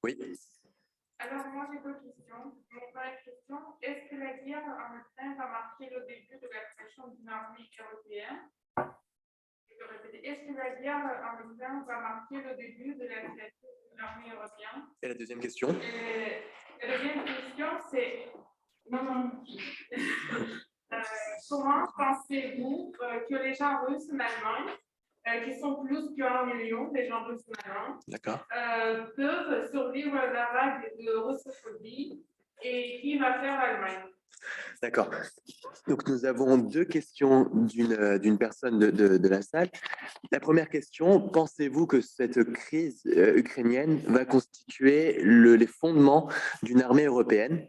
Oui. Alors, moi, j'ai deux questions. Mon première question, est-ce que la guerre en Ukraine va marquer le début de la création d'une armée européenne? Je vais répéter, est-ce que la guerre en Ukraine va marquer le début de la création d'une armée européenne? Et la deuxième question? Et la deuxième question, c'est comment pensez-vous que les gens russes en Allemagne, qui sont plus qu'1 million, les gens russes en Allemagne, peuvent survivre à la vague de russophobie et qui va faire l'Allemagne? D'accord. Donc, nous avons deux questions d'une personne de la salle. La première question, pensez-vous que cette crise ukrainienne va constituer les fondements d'une armée européenne?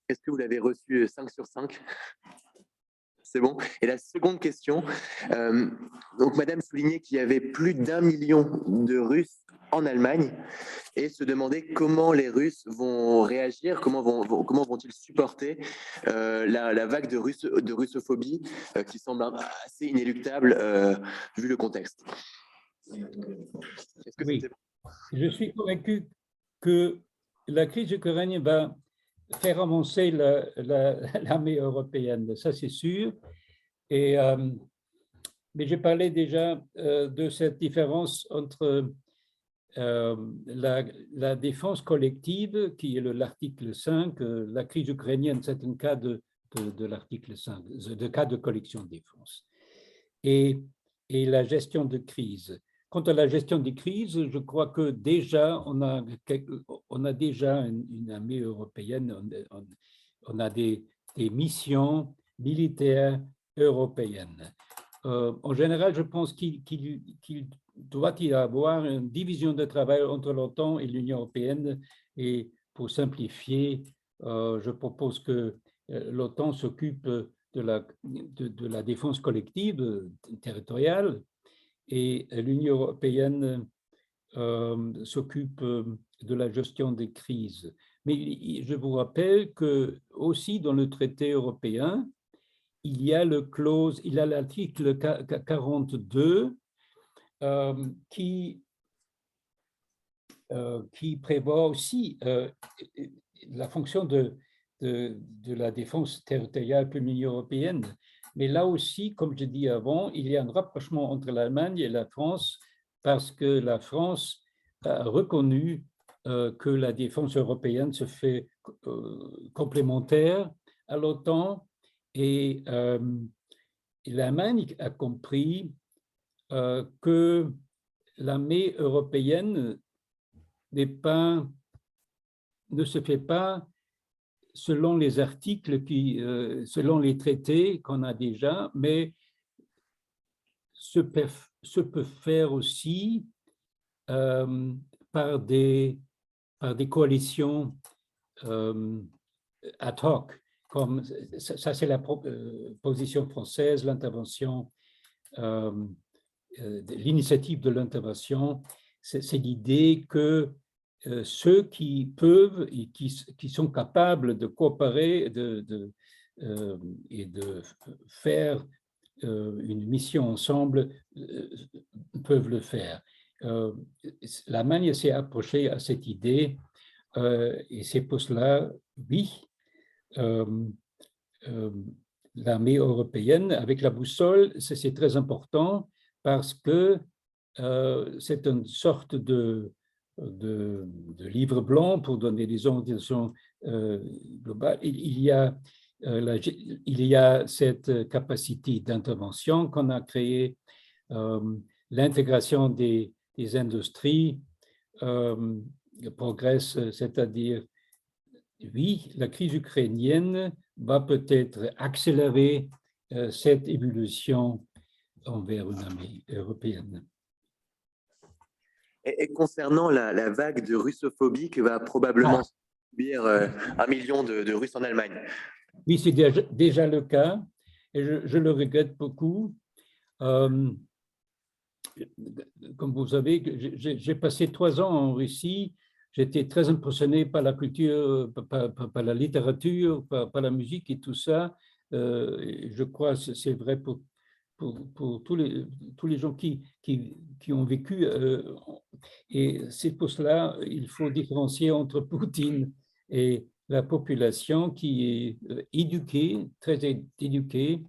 Est-ce que vous l'avez reçu 5 sur 5? C'est bon. Et la seconde question, donc Madame soulignait qu'il y avait plus d'1 million de Russes en Allemagne et se demandait comment les Russes vont réagir, comment vont-ils supporter la vague de russophobie qui semble assez inéluctable vu le contexte. Oui, je suis convaincu que la crise ukrainienne va faire avancer l'armée européenne, ça c'est sûr. Mais j'ai parlé déjà de cette différence entre la défense collective, qui est l'article 5, la crise ukrainienne, c'est un cas de l'article 5, de cas de collection de défense, et la gestion de crise. Quant à la gestion des crises, je crois que déjà, on a déjà une armée européenne, on a des missions militaires européennes. En général, je pense qu'il doit y avoir une division de travail entre l'OTAN et l'Union européenne, et pour simplifier, je propose que l'OTAN s'occupe de la défense collective territoriale et l'Union européenne s'occupe de la gestion des crises. Mais je vous rappelle que aussi dans le traité européen, il y a l'article 42 qui prévoit aussi la fonction de la défense territoriale de l'Union européenne. Mais là aussi, comme je dis avant, il y a un rapprochement entre l'Allemagne et la France parce que la France a reconnu que la défense européenne se fait complémentaire à l'OTAN et l'Allemagne a compris que l'armée européenne ne se fait pas selon les articles, selon les traités qu'on a déjà, mais se peut faire aussi par des coalitions ad hoc, comme ça c'est la position française, l'intervention, l'initiative de l'intervention, c'est l'idée que ceux qui peuvent et qui sont capables de coopérer et de faire une mission ensemble peuvent le faire. L'Allemagne s'est approchée à cette idée et c'est pour cela, oui, l'armée européenne avec la boussole, c'est très important parce que c'est une sorte de livre blanc pour donner des orientations globales. Il y a cette capacité d'intervention qu'on a créée, l'intégration des industries progresse, c'est-à-dire, oui, la crise ukrainienne va peut-être accélérer cette évolution envers une armée européenne. Et concernant la vague de russophobie que va probablement subir 1 million de Russes en Allemagne. Oui, c'est déjà le cas et je le regrette beaucoup. Comme vous savez, j'ai passé 3 ans en Russie. J'étais très impressionné par la culture, par la littérature, par la musique et tout ça. Je crois que c'est vrai pour tous les gens qui ont vécu. Et c'est pour cela qu'il faut différencier entre Poutine et la population qui est éduquée, très éduquée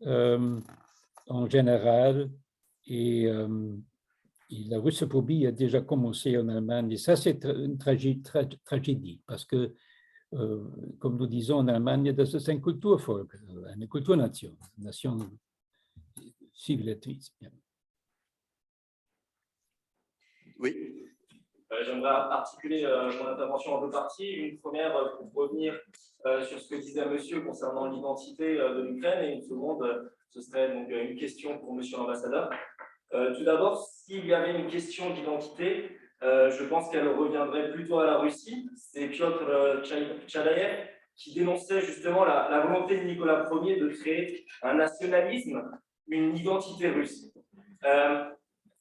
en général. Et la russophobie a déjà commencé en Allemagne. Et ça, c'est une tragédie parce que, comme nous disons en Allemagne, das ist ein Kulturvolk, une culture-nation, nation civilisatrice. Oui. J'aimerais articuler mon intervention en 2 parties. Une première pour revenir sur ce que disait monsieur concernant l'identité de l'Ukraine et une seconde, ce serait donc une question pour monsieur l'ambassadeur. Tout d'abord, s'il y avait une question d'identité, je pense qu'elle reviendrait plutôt à la Russie. C'est Piotr Tchadaïev qui dénonçait justement la volonté de Nicolas Ier de créer un nationalisme, une identité russe.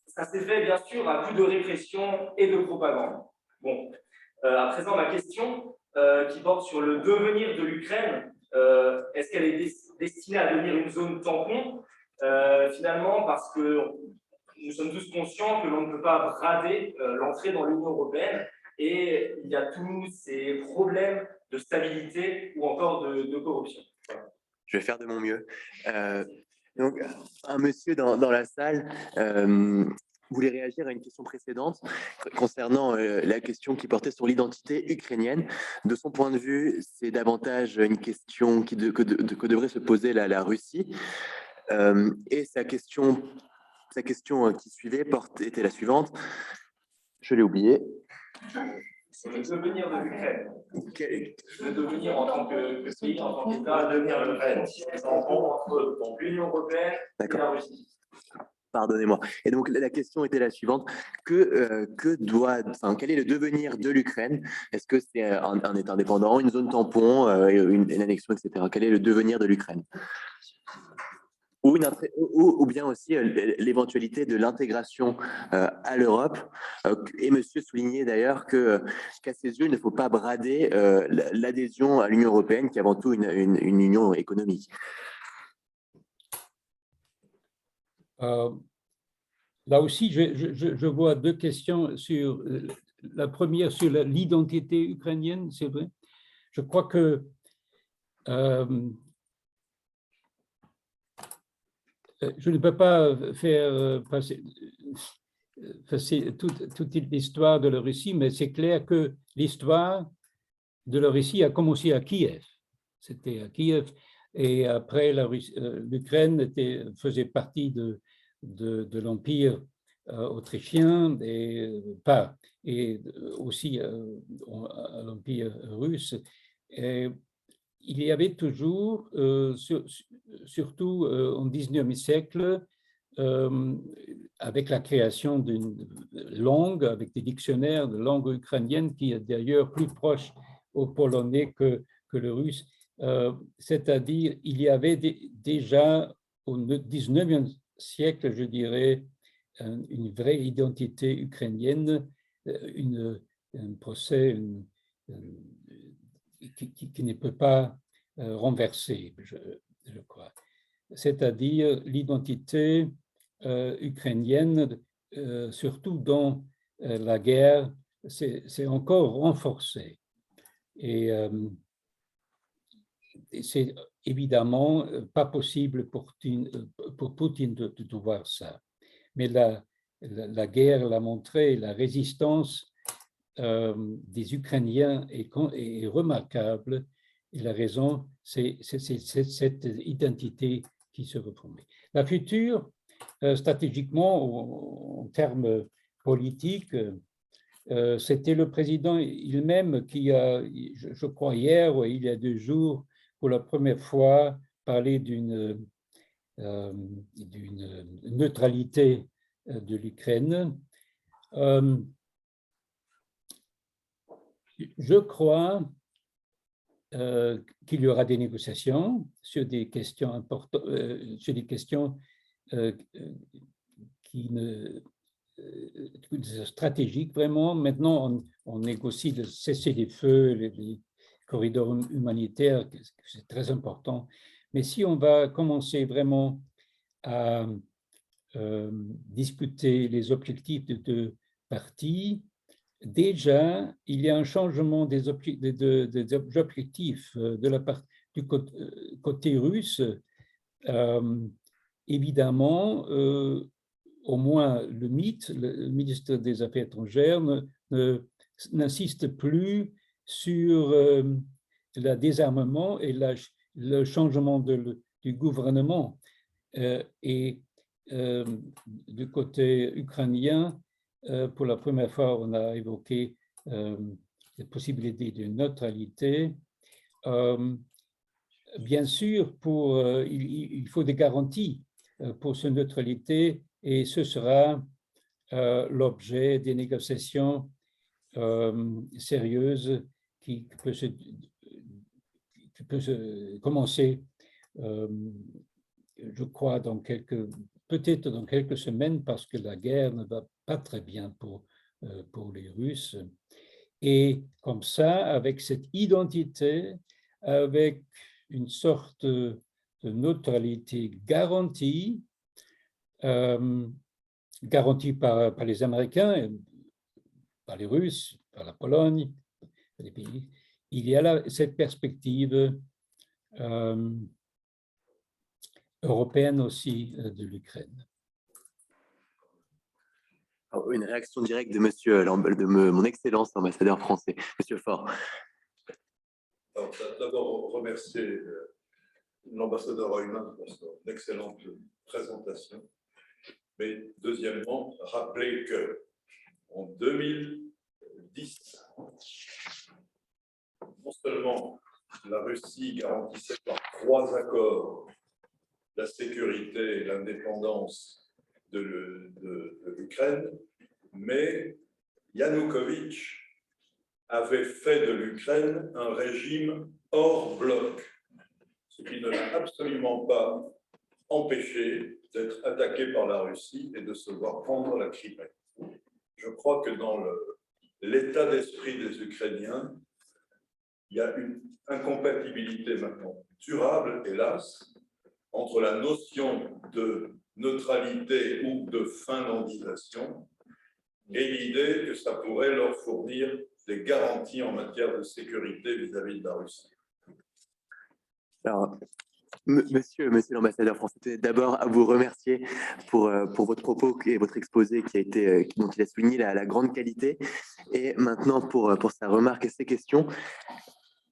Ça s'est fait bien sûr à coup de répression et de propagande. Bon, à présent, ma question qui porte sur le devenir de l'Ukraine, est-ce qu'elle est destinée à devenir une zone tampon finalement, parce que nous sommes tous conscients que l'on ne peut pas brader l'entrée dans l'Union européenne et il y a tous ces problèmes de stabilité ou encore de corruption. Je vais faire de mon mieux. Donc, un monsieur dans la salle voulait réagir à une question précédente concernant la question qui portait sur l'identité ukrainienne. De son point de vue, c'est davantage une question que devrait se poser la Russie. Et sa question qui suivait était la suivante. Je l'ai oubliée. Le devenir de l'Ukraine. Le devenir en tant que pays, en tant qu'État, le devenir de l'Ukraine. Entre l'Union européenne et la Russie. Pardonnez-moi. Et donc, la question était la suivante. Quel est le devenir de l'Ukraine? Est-ce que c'est un État indépendant, une zone tampon, une annexion, etc.? Quel est le devenir de l'Ukraine? Ou bien aussi l'éventualité de l'intégration à l'Europe. Et monsieur soulignait d'ailleurs qu'à ses yeux, il ne faut pas brader l'adhésion à l'Union européenne, qui est avant tout une union économique. Là aussi, je vois deux questions sur la première sur l'identité ukrainienne, c'est vrai. Je crois que je ne peux pas faire passer toute l'histoire de la Russie, mais c'est clair que l'histoire de la Russie a commencé à Kiev. C'était à Kiev, et après l'Ukraine faisait partie de l'Empire autrichien et aussi à l'Empire russe. Et il y avait toujours, surtout au XIXe siècle, avec la création d'une langue, avec des dictionnaires de langue ukrainienne qui est d'ailleurs plus proche au polonais que le russe, c'est-à-dire il y avait déjà au XIXe siècle, je dirais, une vraie identité ukrainienne, un procès qui ne peut pas renverser, je crois. C'est-à-dire l'identité ukrainienne, surtout dans la guerre, c'est encore renforcé. Et c'est évidemment pas possible pour Poutine de voir ça. Mais la guerre l'a montré, la résistance des Ukrainiens est remarquable. Et la raison, c'est cette identité qui se reforme. La future, stratégiquement, en termes politiques, c'était le président il-même qui a, je crois hier ou il y a 2 jours, pour la première fois, parlé d'une neutralité de l'Ukraine. Je crois qu'il y aura des négociations sur des questions importantes, sur des questions stratégiques vraiment. Maintenant, on négocie de cesser les feux, les corridors humanitaires, c'est très important. Mais si on va commencer vraiment à discuter les objectifs de 2 parties, déjà, il y a un changement des objectifs de la part du côté russe. Évidemment, au moins le ministre des Affaires étrangères n'insiste plus sur le désarmement et le changement du gouvernement. Et du côté ukrainien, pour la première fois, on a évoqué la possibilité de neutralité. Bien sûr, il faut des garanties pour cette neutralité, et ce sera l'objet des négociations sérieuses qui peut commencer, je crois, peut-être dans quelques semaines, parce que la guerre ne va pas très bien pour les Russes. Et comme ça, avec cette identité, avec une sorte de neutralité garantie, garantie par les Américains, par les Russes, par la Pologne, par les pays, il y a là cette perspective européenne aussi de l'Ukraine. Une réaction directe de monsieur, de mon excellence ambassadeur français, monsieur Faure. D'abord, remercier l'ambassadeur Heumann pour son excellente présentation. Mais deuxièmement, rappeler qu'en 2010, non seulement la Russie garantissait par 3 accords la sécurité et l'indépendance de l'Ukraine, mais Yanukovych avait fait de l'Ukraine un régime hors bloc, ce qui ne l'a absolument pas empêché d'être attaqué par la Russie et de se voir prendre la Crimée. Je crois que dans l'état d'esprit des Ukrainiens, il y a une incompatibilité maintenant durable, hélas, entre la notion de neutralité ou de finlandisation et l'idée que ça pourrait leur fournir des garanties en matière de sécurité vis-à-vis de la Russie. Alors, monsieur l'ambassadeur français, d'abord à vous remercier pour votre propos et votre exposé dont il a souligné la grande qualité. Et maintenant, pour sa remarque et ses questions.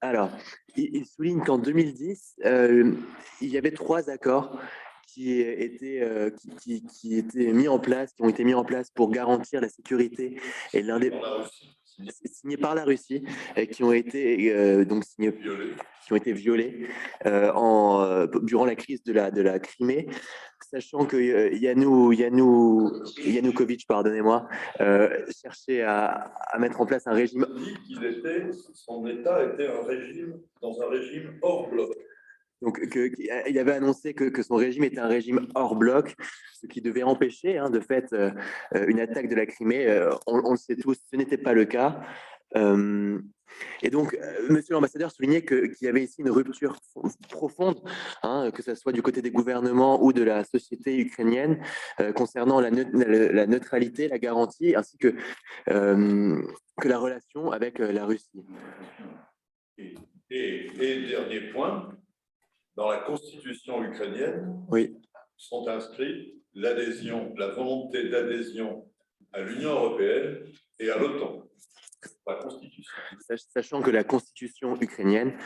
Alors, il souligne qu'en 2010, il y avait 3 accords qui étaient mis en place, qui ont été mis en place pour garantir la sécurité et l'indépendance, signés par la Russie, et qui ont été violés durant la crise de la Crimée, sachant que Yanukovych, pardonnez-moi, cherchait à mettre en place un régime. Son État était dans un régime hors bloc. Donc, il avait annoncé que son régime était un régime hors bloc, ce qui devait empêcher, de fait, une attaque de la Crimée. On le sait tous, ce n'était pas le cas. Et donc, monsieur l'ambassadeur soulignait qu'il y avait ici une rupture profonde, que ce soit du côté des gouvernements ou de la société ukrainienne, concernant la neutralité, la garantie, ainsi que la relation avec la Russie. Et dernier point, dans la constitution ukrainienne, oui, sont inscrits la volonté d'adhésion à l'Union européenne et à l'OTAN. La constitution. Sachant que la constitution ukrainienne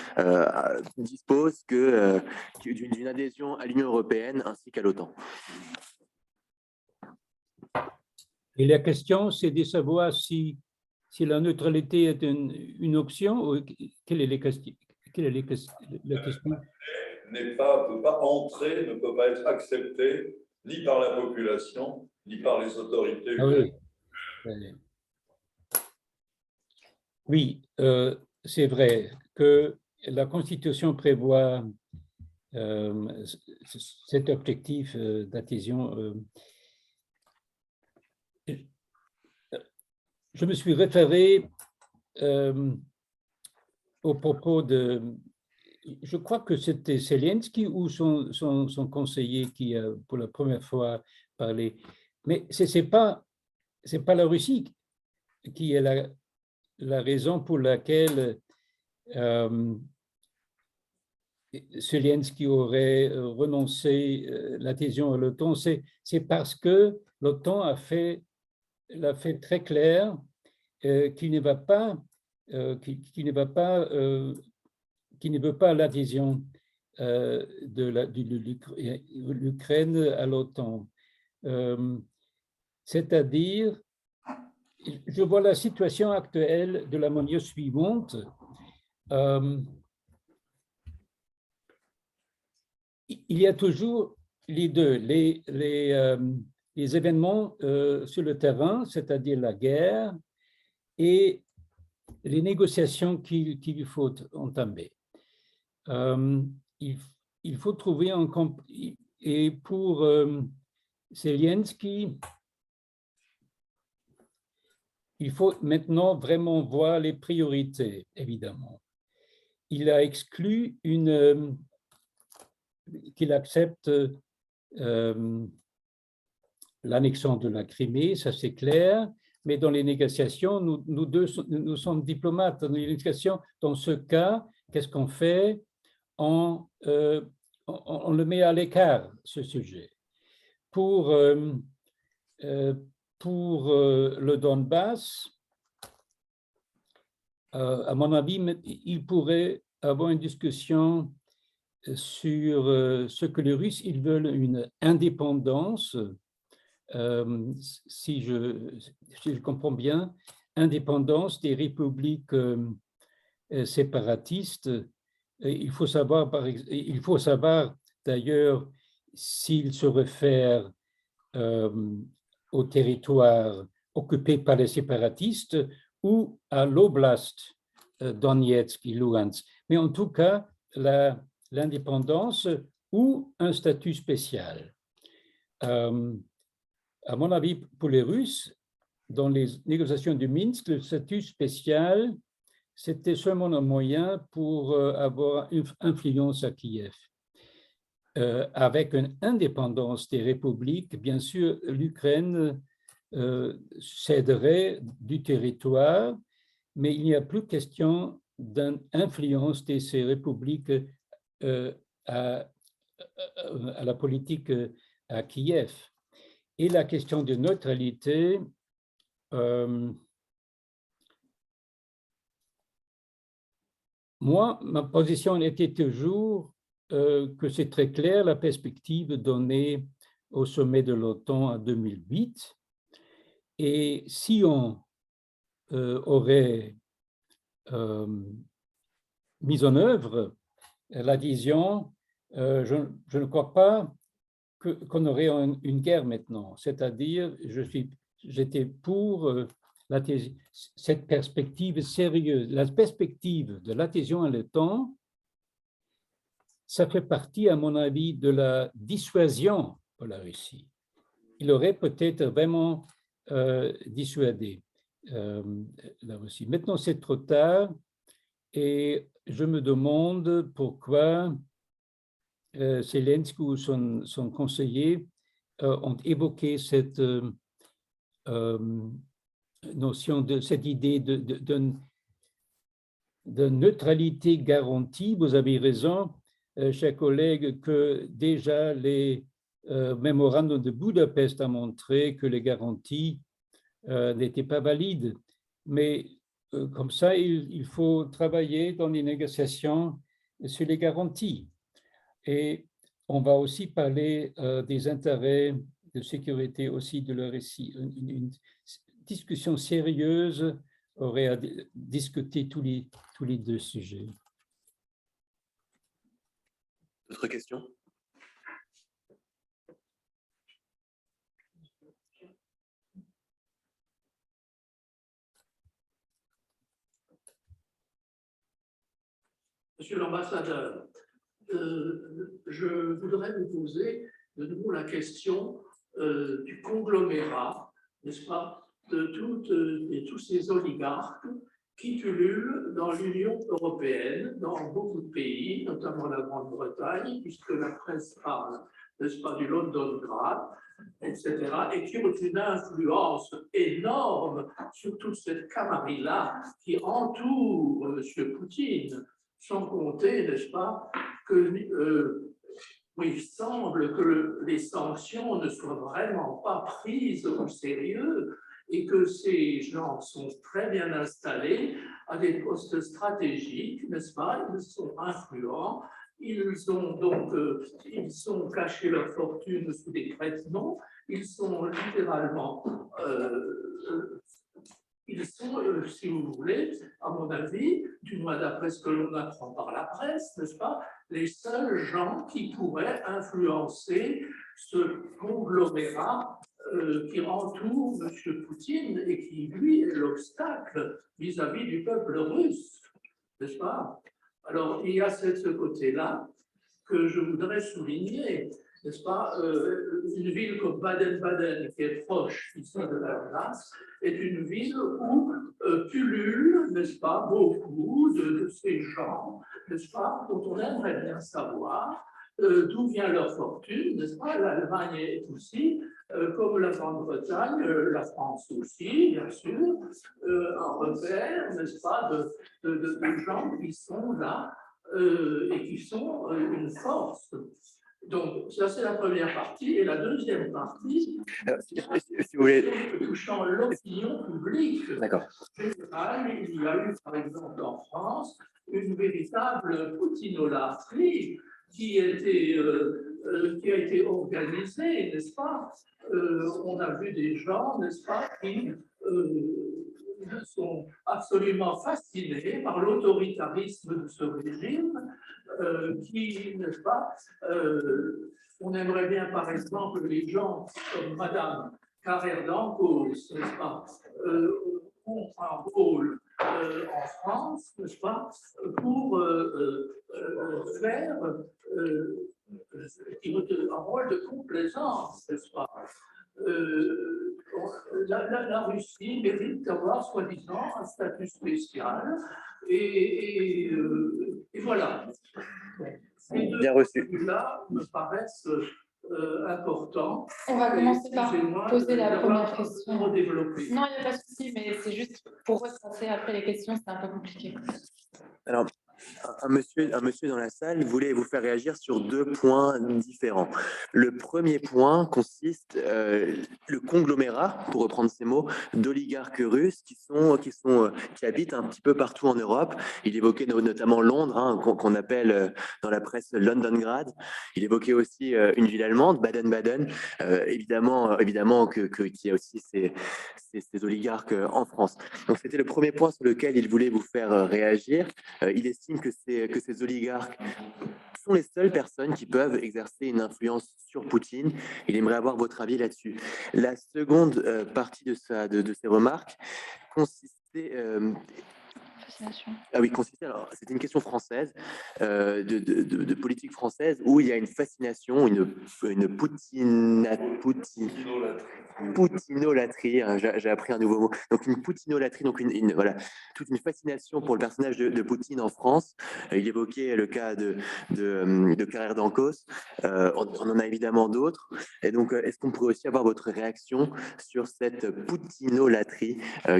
dispose d'une adhésion à l'Union européenne ainsi qu'à l'OTAN. Et la question, c'est de savoir si la neutralité est une option ou quelle est la question? Ne peut pas entrer, ne peut pas être accepté ni par la population, ni par les autorités ukrainiennes. Oui, c'est vrai que la Constitution prévoit cet objectif d'adhésion. Je me suis référé au propos de, je crois que c'était Zelensky ou son conseiller qui a pour la première fois parlé, mais ce n'est pas la Russie qui est la raison pour laquelle Zelensky aurait renoncé l'adhésion à l'OTAN, c'est parce que l'OTAN l'a fait très clair qu'il ne veut pas l'adhésion de l'Ukraine à l'OTAN. C'est-à-dire, je vois la situation actuelle de la manière suivante. Il y a toujours les deux, les événements sur le terrain, c'est-à-dire la guerre, et les négociations qu'il faut entamer. Il faut trouver un... Et pour Zelensky, il faut maintenant vraiment voir les priorités, évidemment. Il a exclu qu'il accepte l'annexion de la Crimée, ça c'est clair, mais dans les négociations, nous sommes diplomates. Dans les négociations, dans ce cas, qu'est-ce qu'on fait? On le met à l'écart, ce sujet. Pour le Donbass, à mon avis, il pourrait avoir une discussion sur ce que les Russes, ils veulent une indépendance, si je comprends bien, indépendance des républiques séparatistes. Il faut savoir d'ailleurs s'ils se réfèrent au territoire occupé par les séparatistes ou à l'oblast Donetsk et Luhansk. Mais en tout cas, l'indépendance ou un statut spécial. À mon avis, pour les Russes, dans les négociations de Minsk, le statut spécial, c'était seulement un moyen pour avoir une influence à Kiev. Avec une indépendance des républiques, bien sûr, l'Ukraine céderait du territoire, mais il n'y a plus question d'une influence de ces républiques à la politique à Kiev. Et la question de neutralité, moi, ma position était toujours que c'est très clair la perspective donnée au sommet de l'OTAN en 2008. Et si on aurait mis en œuvre l'adhésion, je ne crois pas qu'on aurait une guerre maintenant. C'est-à-dire, j'étais pour cette perspective sérieuse. La perspective de l'adhésion à l'OTAN, ça fait partie, à mon avis, de la dissuasion pour la Russie. Il aurait peut-être vraiment dissuadé la Russie. Maintenant, c'est trop tard et je me demande pourquoi Zelensky ou son conseiller ont évoqué cette notion, cette idée de neutralité garantie. Vous avez raison, chers collègues, que déjà les mémorandums de Budapest a montré que les garanties n'étaient pas valides. Mais comme ça, il faut travailler dans les négociations sur les garanties. Et on va aussi parler des intérêts de sécurité aussi de la Russie. Une discussion sérieuse aurait à discuter tous les deux sujets. D'autres questions? Monsieur l'ambassadeur, je voudrais vous poser de nouveau la question du conglomérat, n'est-ce pas, de tous ces oligarques qui pullulent dans l'Union européenne, dans beaucoup de pays, notamment la Grande-Bretagne, puisque la presse parle, n'est-ce pas, du London-Grad, etc., et qui ont une influence énorme sur toute cette camarilla qui entoure M. Poutine, sans compter, n'est-ce pas, que il semble que les sanctions ne soient vraiment pas prises au sérieux et que ces gens sont très bien installés à des postes stratégiques, n'est-ce pas? Ils sont influents, ils ont caché leur fortune sous des prête-noms, ils sont littéralement, si vous voulez, à mon avis, d'après ce que l'on apprend par la presse, n'est-ce pas, les seuls gens qui pourraient influencer ce conglomérat qui entoure M. Poutine et qui, lui, est l'obstacle vis-à-vis du peuple russe, n'est-ce pas? Alors, il y a ce côté-là que je voudrais souligner, n'est-ce pas? Une ville comme Baden-Baden, qui est proche ici de l'Alsace, est une ville où pullulent, n'est-ce pas, beaucoup de ces gens, n'est-ce pas, dont on aimerait bien savoir d'où vient leur fortune, n'est-ce pas? L'Allemagne est aussi, comme la Grande-Bretagne, la France aussi, bien sûr, un repère, n'est-ce pas, de gens qui sont là et qui sont une force. Donc, ça, c'est la première partie. Et la deuxième partie, si vous voulez, touchant l'opinion publique générale, il y a eu, par exemple, en France, une véritable poutinolâtrie qui a été organisée, n'est-ce pas? On a vu des gens, n'est-ce pas, qui sont absolument fascinés par l'autoritarisme de ce régime qui, n'est-ce pas, On aimerait bien, par exemple, que les gens comme Madame Carrère d'Ancos, n'est-ce pas, ont un rôle en France, n'est-ce pas, pour faire un rôle de complaisance, n'est-ce pas. La Russie mérite d'avoir, soi-disant, un statut spécial, et voilà. Ces deux Bien reçu. là me paraissent importants. On va commencer par Excusez-moi poser la d'avoir première question. redéveloppé. Non, il n'y a pas de souci, mais c'est juste pour retracer après les questions, c'est un peu compliqué. Alors, un monsieur dans la salle voulait vous faire réagir sur 2 points différents. Le premier point consiste le conglomérat, pour reprendre ces mots, d'oligarques russes qui habitent un petit peu partout en Europe. Il évoquait notamment Londres, hein, qu'on appelle dans la presse Londongrad. Il évoquait aussi une ville allemande, Baden-Baden. Évidemment qu'il y a aussi ces oligarques en France. Donc c'était le premier point sur lequel il voulait vous faire réagir. Il estime que ces oligarques sont les seules personnes qui peuvent exercer une influence sur Poutine. Il aimerait avoir votre avis là-dessus. La seconde partie de ses remarques consistait... alors c'était une question française, de politique française, où il y a une fascination, une poutinolâtrie, hein, j'ai appris un nouveau mot, donc une poutinolâtrie, donc voilà, toute une fascination pour le personnage de Poutine en France. Il évoquait le cas de Carrère d'Ancos, on en a évidemment d'autres, et donc est-ce qu'on pourrait aussi avoir votre réaction sur cette poutinolâtrie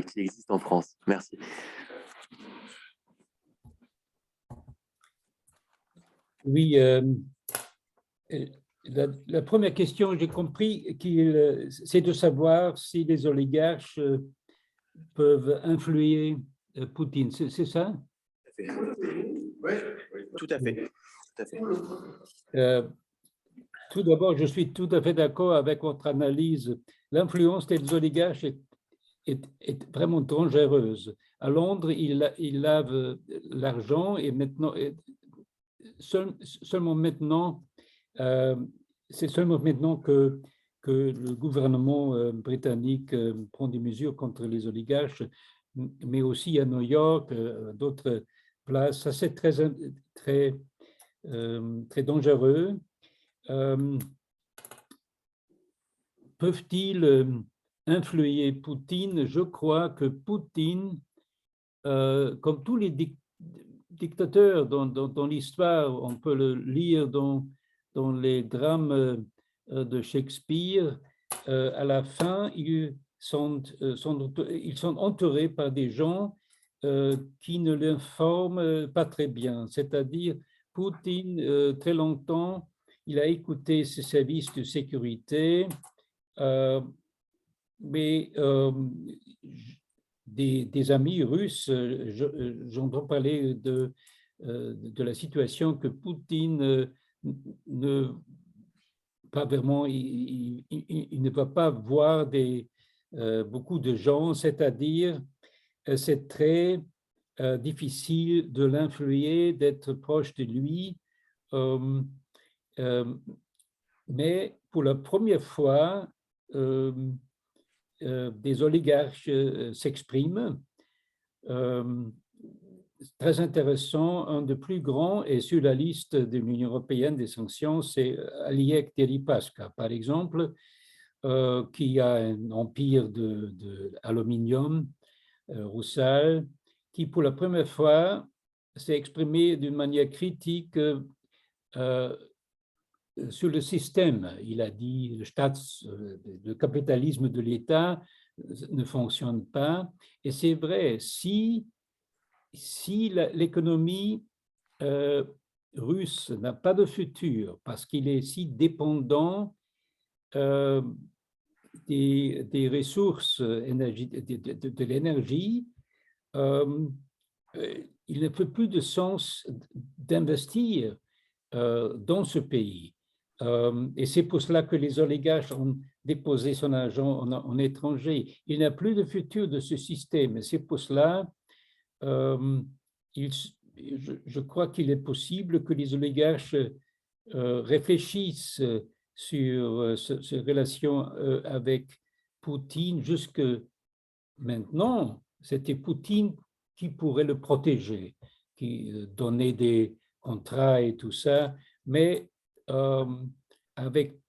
qui existe en France? Merci. Oui, la première question, j'ai compris, c'est de savoir si les oligarches peuvent influer Poutine, c'est ça? Oui, tout à fait. Tout d'abord, je suis tout à fait d'accord avec votre analyse. L'influence des oligarches est vraiment dangereuse. À Londres, ils lavent l'argent et maintenant... Seulement maintenant, c'est seulement maintenant que le gouvernement britannique prend des mesures contre les oligarches, mais aussi à New York, d'autres places. Ça, c'est très dangereux. Peuvent-ils influer Poutine? Je crois que Poutine, comme tous les dictateur dans l'histoire, on peut le lire dans les drames de Shakespeare, à la fin, ils sont entourés par des gens qui ne l'informent pas très bien. C'est-à-dire, Poutine, très longtemps, il a écouté ses services de sécurité, mais des amis russes, j'entends parler de la situation que Poutine il ne va pas voir beaucoup de gens, c'est-à-dire c'est très difficile de l'influer, d'être proche de lui, mais pour la première fois, des oligarches s'expriment. Très intéressant, un des plus grands est sur la liste de l'Union européenne des sanctions, c'est Aliyev Deripaska, par exemple, qui a un empire d'aluminium, Rusal, qui pour la première fois s'est exprimé d'une manière critique sur le système. Il a dit le capitalisme de l'État ne fonctionne pas. Et c'est vrai, si l'économie russe n'a pas de futur parce qu'il est si dépendant des ressources de l'énergie, il ne fait plus de sens d'investir dans ce pays. Et c'est pour cela que les oligarches ont déposé son argent en étranger. Il n'y a plus de futur de ce système. Et c'est pour cela, je crois qu'il est possible que les oligarches réfléchissent sur ces relations avec Poutine. Jusque maintenant, c'était Poutine qui pourrait le protéger, qui donnait des contrats et tout ça, mais avec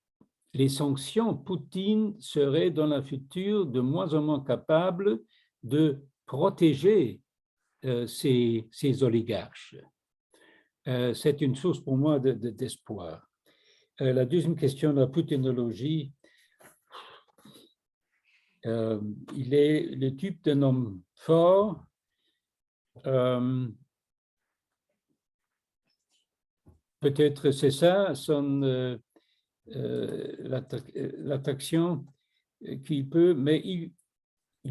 les sanctions, Poutine serait dans le futur de moins en moins capable de protéger ces oligarches. C'est une source pour moi d'espoir. La deuxième question, la poutinologie, il est le type d'un homme fort, peut-être c'est ça, l'attraction qu'il peut, mais il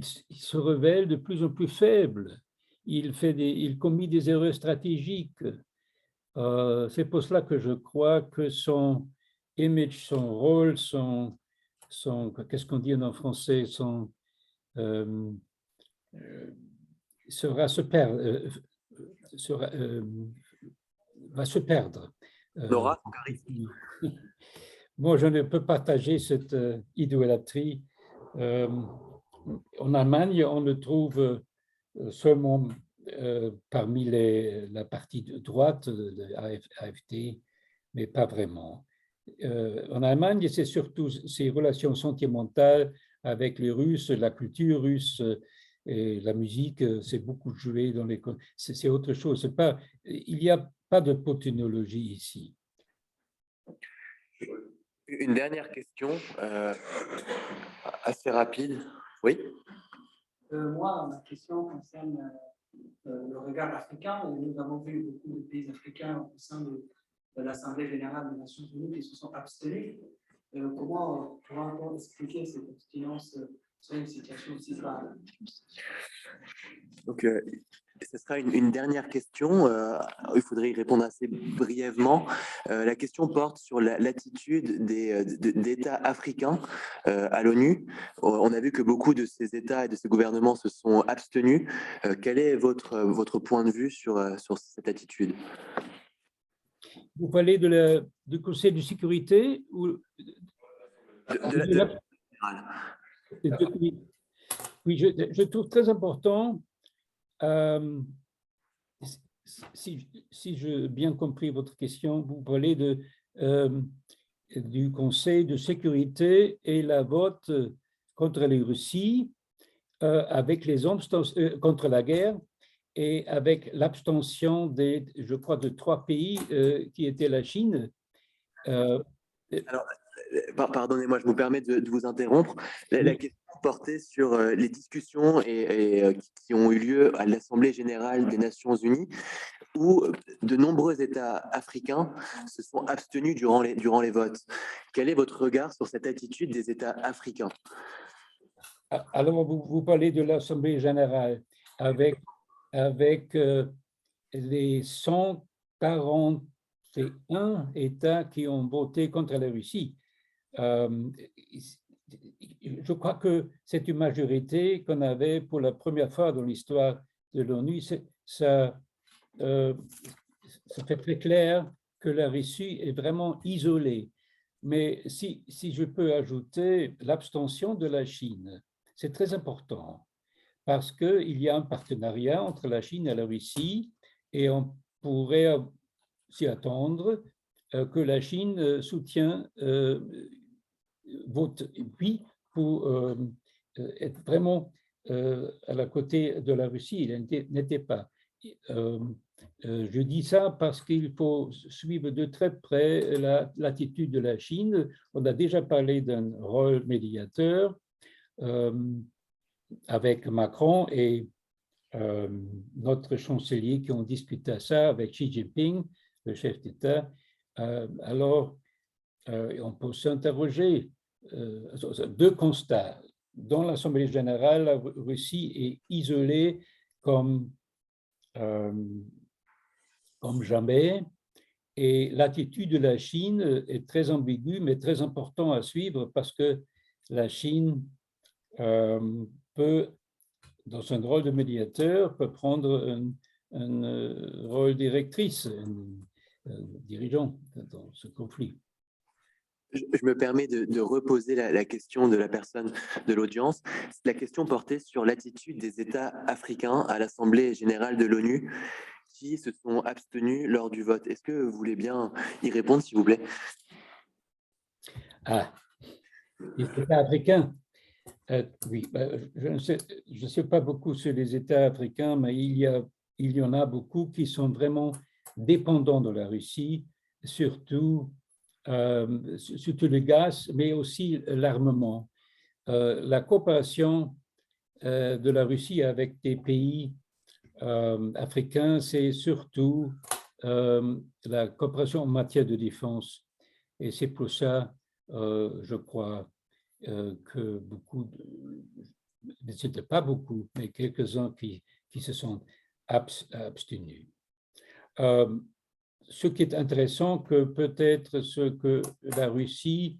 se révèle de plus en plus faible. Il commet des erreurs stratégiques. C'est pour cela que je crois que son image, son rôle, qu'est-ce qu'on dit en français, va se perdre. Laura, Moi, je ne peux partager cette idolâtrie. En Allemagne, on le trouve seulement parmi la partie de droite de AfD, mais pas vraiment. En Allemagne, c'est surtout ces relations sentimentales avec les Russes, la culture russe et la musique, c'est beaucoup joué dans les... C'est autre chose. Il n'y a pas de poutinologie ici. Une dernière question, assez rapide. Oui. Moi, ma question concerne le regard africain. Nous avons vu beaucoup de pays africains au sein de l'Assemblée générale des Nations unies qui se sont abstenus. Comment pourra-t-on expliquer cette abstinence sur une situation aussi grave? Donc, ce sera une dernière question. Il faudrait y répondre assez brièvement. La question porte sur l'attitude d'États africains à l'ONU. On a vu que beaucoup de ces États et de ces gouvernements se sont abstenus. Quel est votre point de vue sur cette attitude? Vous parlez du Conseil de sécurité ou Oui, je trouve très important, si j'ai bien compris votre question, vous parlez du Conseil de sécurité et la vote contre la Russie, avec les contre la guerre, et avec l'abstention je crois, de 3 pays qui étaient la Chine. Alors, pardonnez-moi, je me permets de vous interrompre. La question portait sur les discussions qui ont eu lieu à l'Assemblée générale des Nations unies, où de nombreux États africains se sont abstenus durant les votes. Quel est votre regard sur cette attitude des États africains? Alors, vous parlez de l'Assemblée générale avec les 141 États qui ont voté contre la Russie. Je crois que c'est une majorité qu'on avait pour la première fois dans l'histoire de l'ONU. Ça fait très clair que la Russie est vraiment isolée. Mais si je peux ajouter l'abstention de la Chine, c'est très important parce qu'il y a un partenariat entre la Chine et la Russie et on pourrait s'y attendre que la Chine vote oui pour être vraiment à la côté de la Russie. Il n'était pas. Je dis ça parce qu'il faut suivre de très près l'attitude de la Chine. On a déjà parlé d'un rôle médiateur avec Macron et notre chancelier qui ont discuté ça avec Xi Jinping, le chef d'État. Alors, on peut s'interroger 2 constats. Dans l'Assemblée générale, la Russie est isolée comme jamais, et l'attitude de la Chine est très ambiguë, mais très important à suivre parce que la Chine peut, dans un rôle de médiateur, peut prendre un rôle directrice. dirigeants dans ce conflit. Je me permets de reposer la question de la personne de l'audience. La question portait sur l'attitude des États africains à l'Assemblée générale de l'ONU qui se sont abstenus lors du vote. Est-ce que vous voulez bien y répondre, s'il vous plaît? Ah, les États africains. Oui, je ne sais pas beaucoup sur les États africains, mais il y en a beaucoup qui sont vraiment dépendants de la Russie, surtout le gaz, mais aussi l'armement. La coopération de la Russie avec des pays africains, c'est surtout la coopération en matière de défense. Et c'est pour ça, je crois, que beaucoup, c'était pas beaucoup, mais quelques-uns qui se sont abstenus. Ce qui est intéressant, que peut-être ce que la Russie,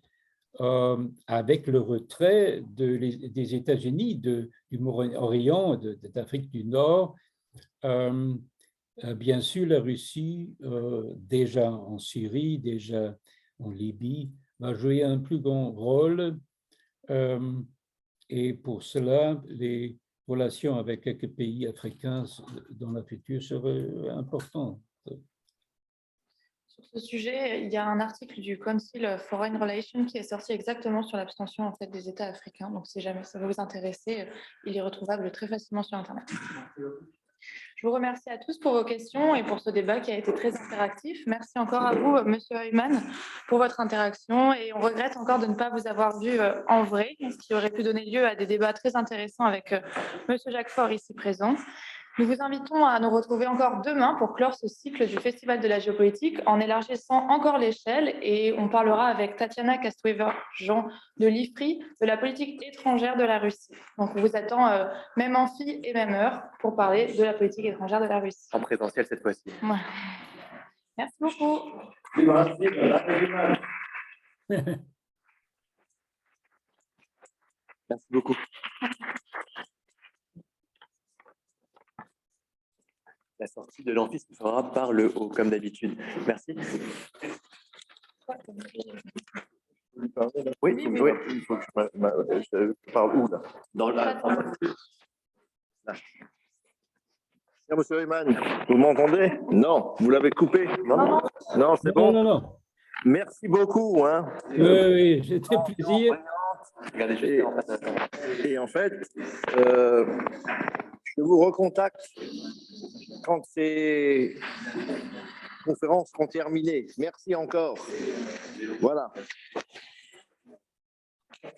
avec le retrait des États-Unis, du Moyen-Orient, d'Afrique du Nord, bien sûr, la Russie, déjà en Syrie, déjà en Libye, va jouer un plus grand rôle. Et pour cela, les relations avec quelques pays africains dans le futur seraient importantes. Sur ce sujet, il y a un article du Council of Foreign Relations qui est sorti exactement sur l'abstention en fait, des États africains. Donc, si jamais ça vous intéresser, il est retrouvable très facilement sur Internet. Je vous remercie à tous pour vos questions et pour ce débat qui a été très interactif. Merci encore à vous, Monsieur Heumann, pour votre interaction. Et on regrette encore de ne pas vous avoir vu en vrai, ce qui aurait pu donner lieu à des débats très intéressants avec Monsieur Jacques Faure ici présent. Nous vous invitons à nous retrouver encore demain pour clore ce cycle du Festival de la géopolitique en élargissant encore l'échelle et on parlera avec Tatiana Kastwever-Jean de l'IFRI de la politique étrangère de la Russie. Donc on vous attend même amphi et même heure pour parler de la politique étrangère de la Russie. En présentiel cette fois-ci. Ouais. Merci beaucoup. Merci beaucoup. La sortie de l'amphi se fera par le haut, comme d'habitude. Merci. Oui, oui. Il faut que je parle où là? Dans la... Monsieur Heumann, vous m'entendez? Non, vous l'avez coupé? Non, non, c'est bon. Non, non. Merci beaucoup. Hein. Oui, c'était plaisir. Et en fait, je vous recontacte quand ces conférences seront terminées. Merci encore. Voilà. En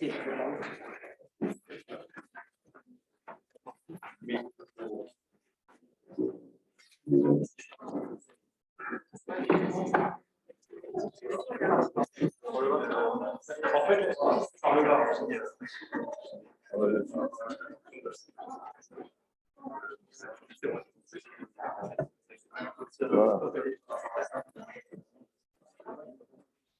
fait, par le bas. Voilà.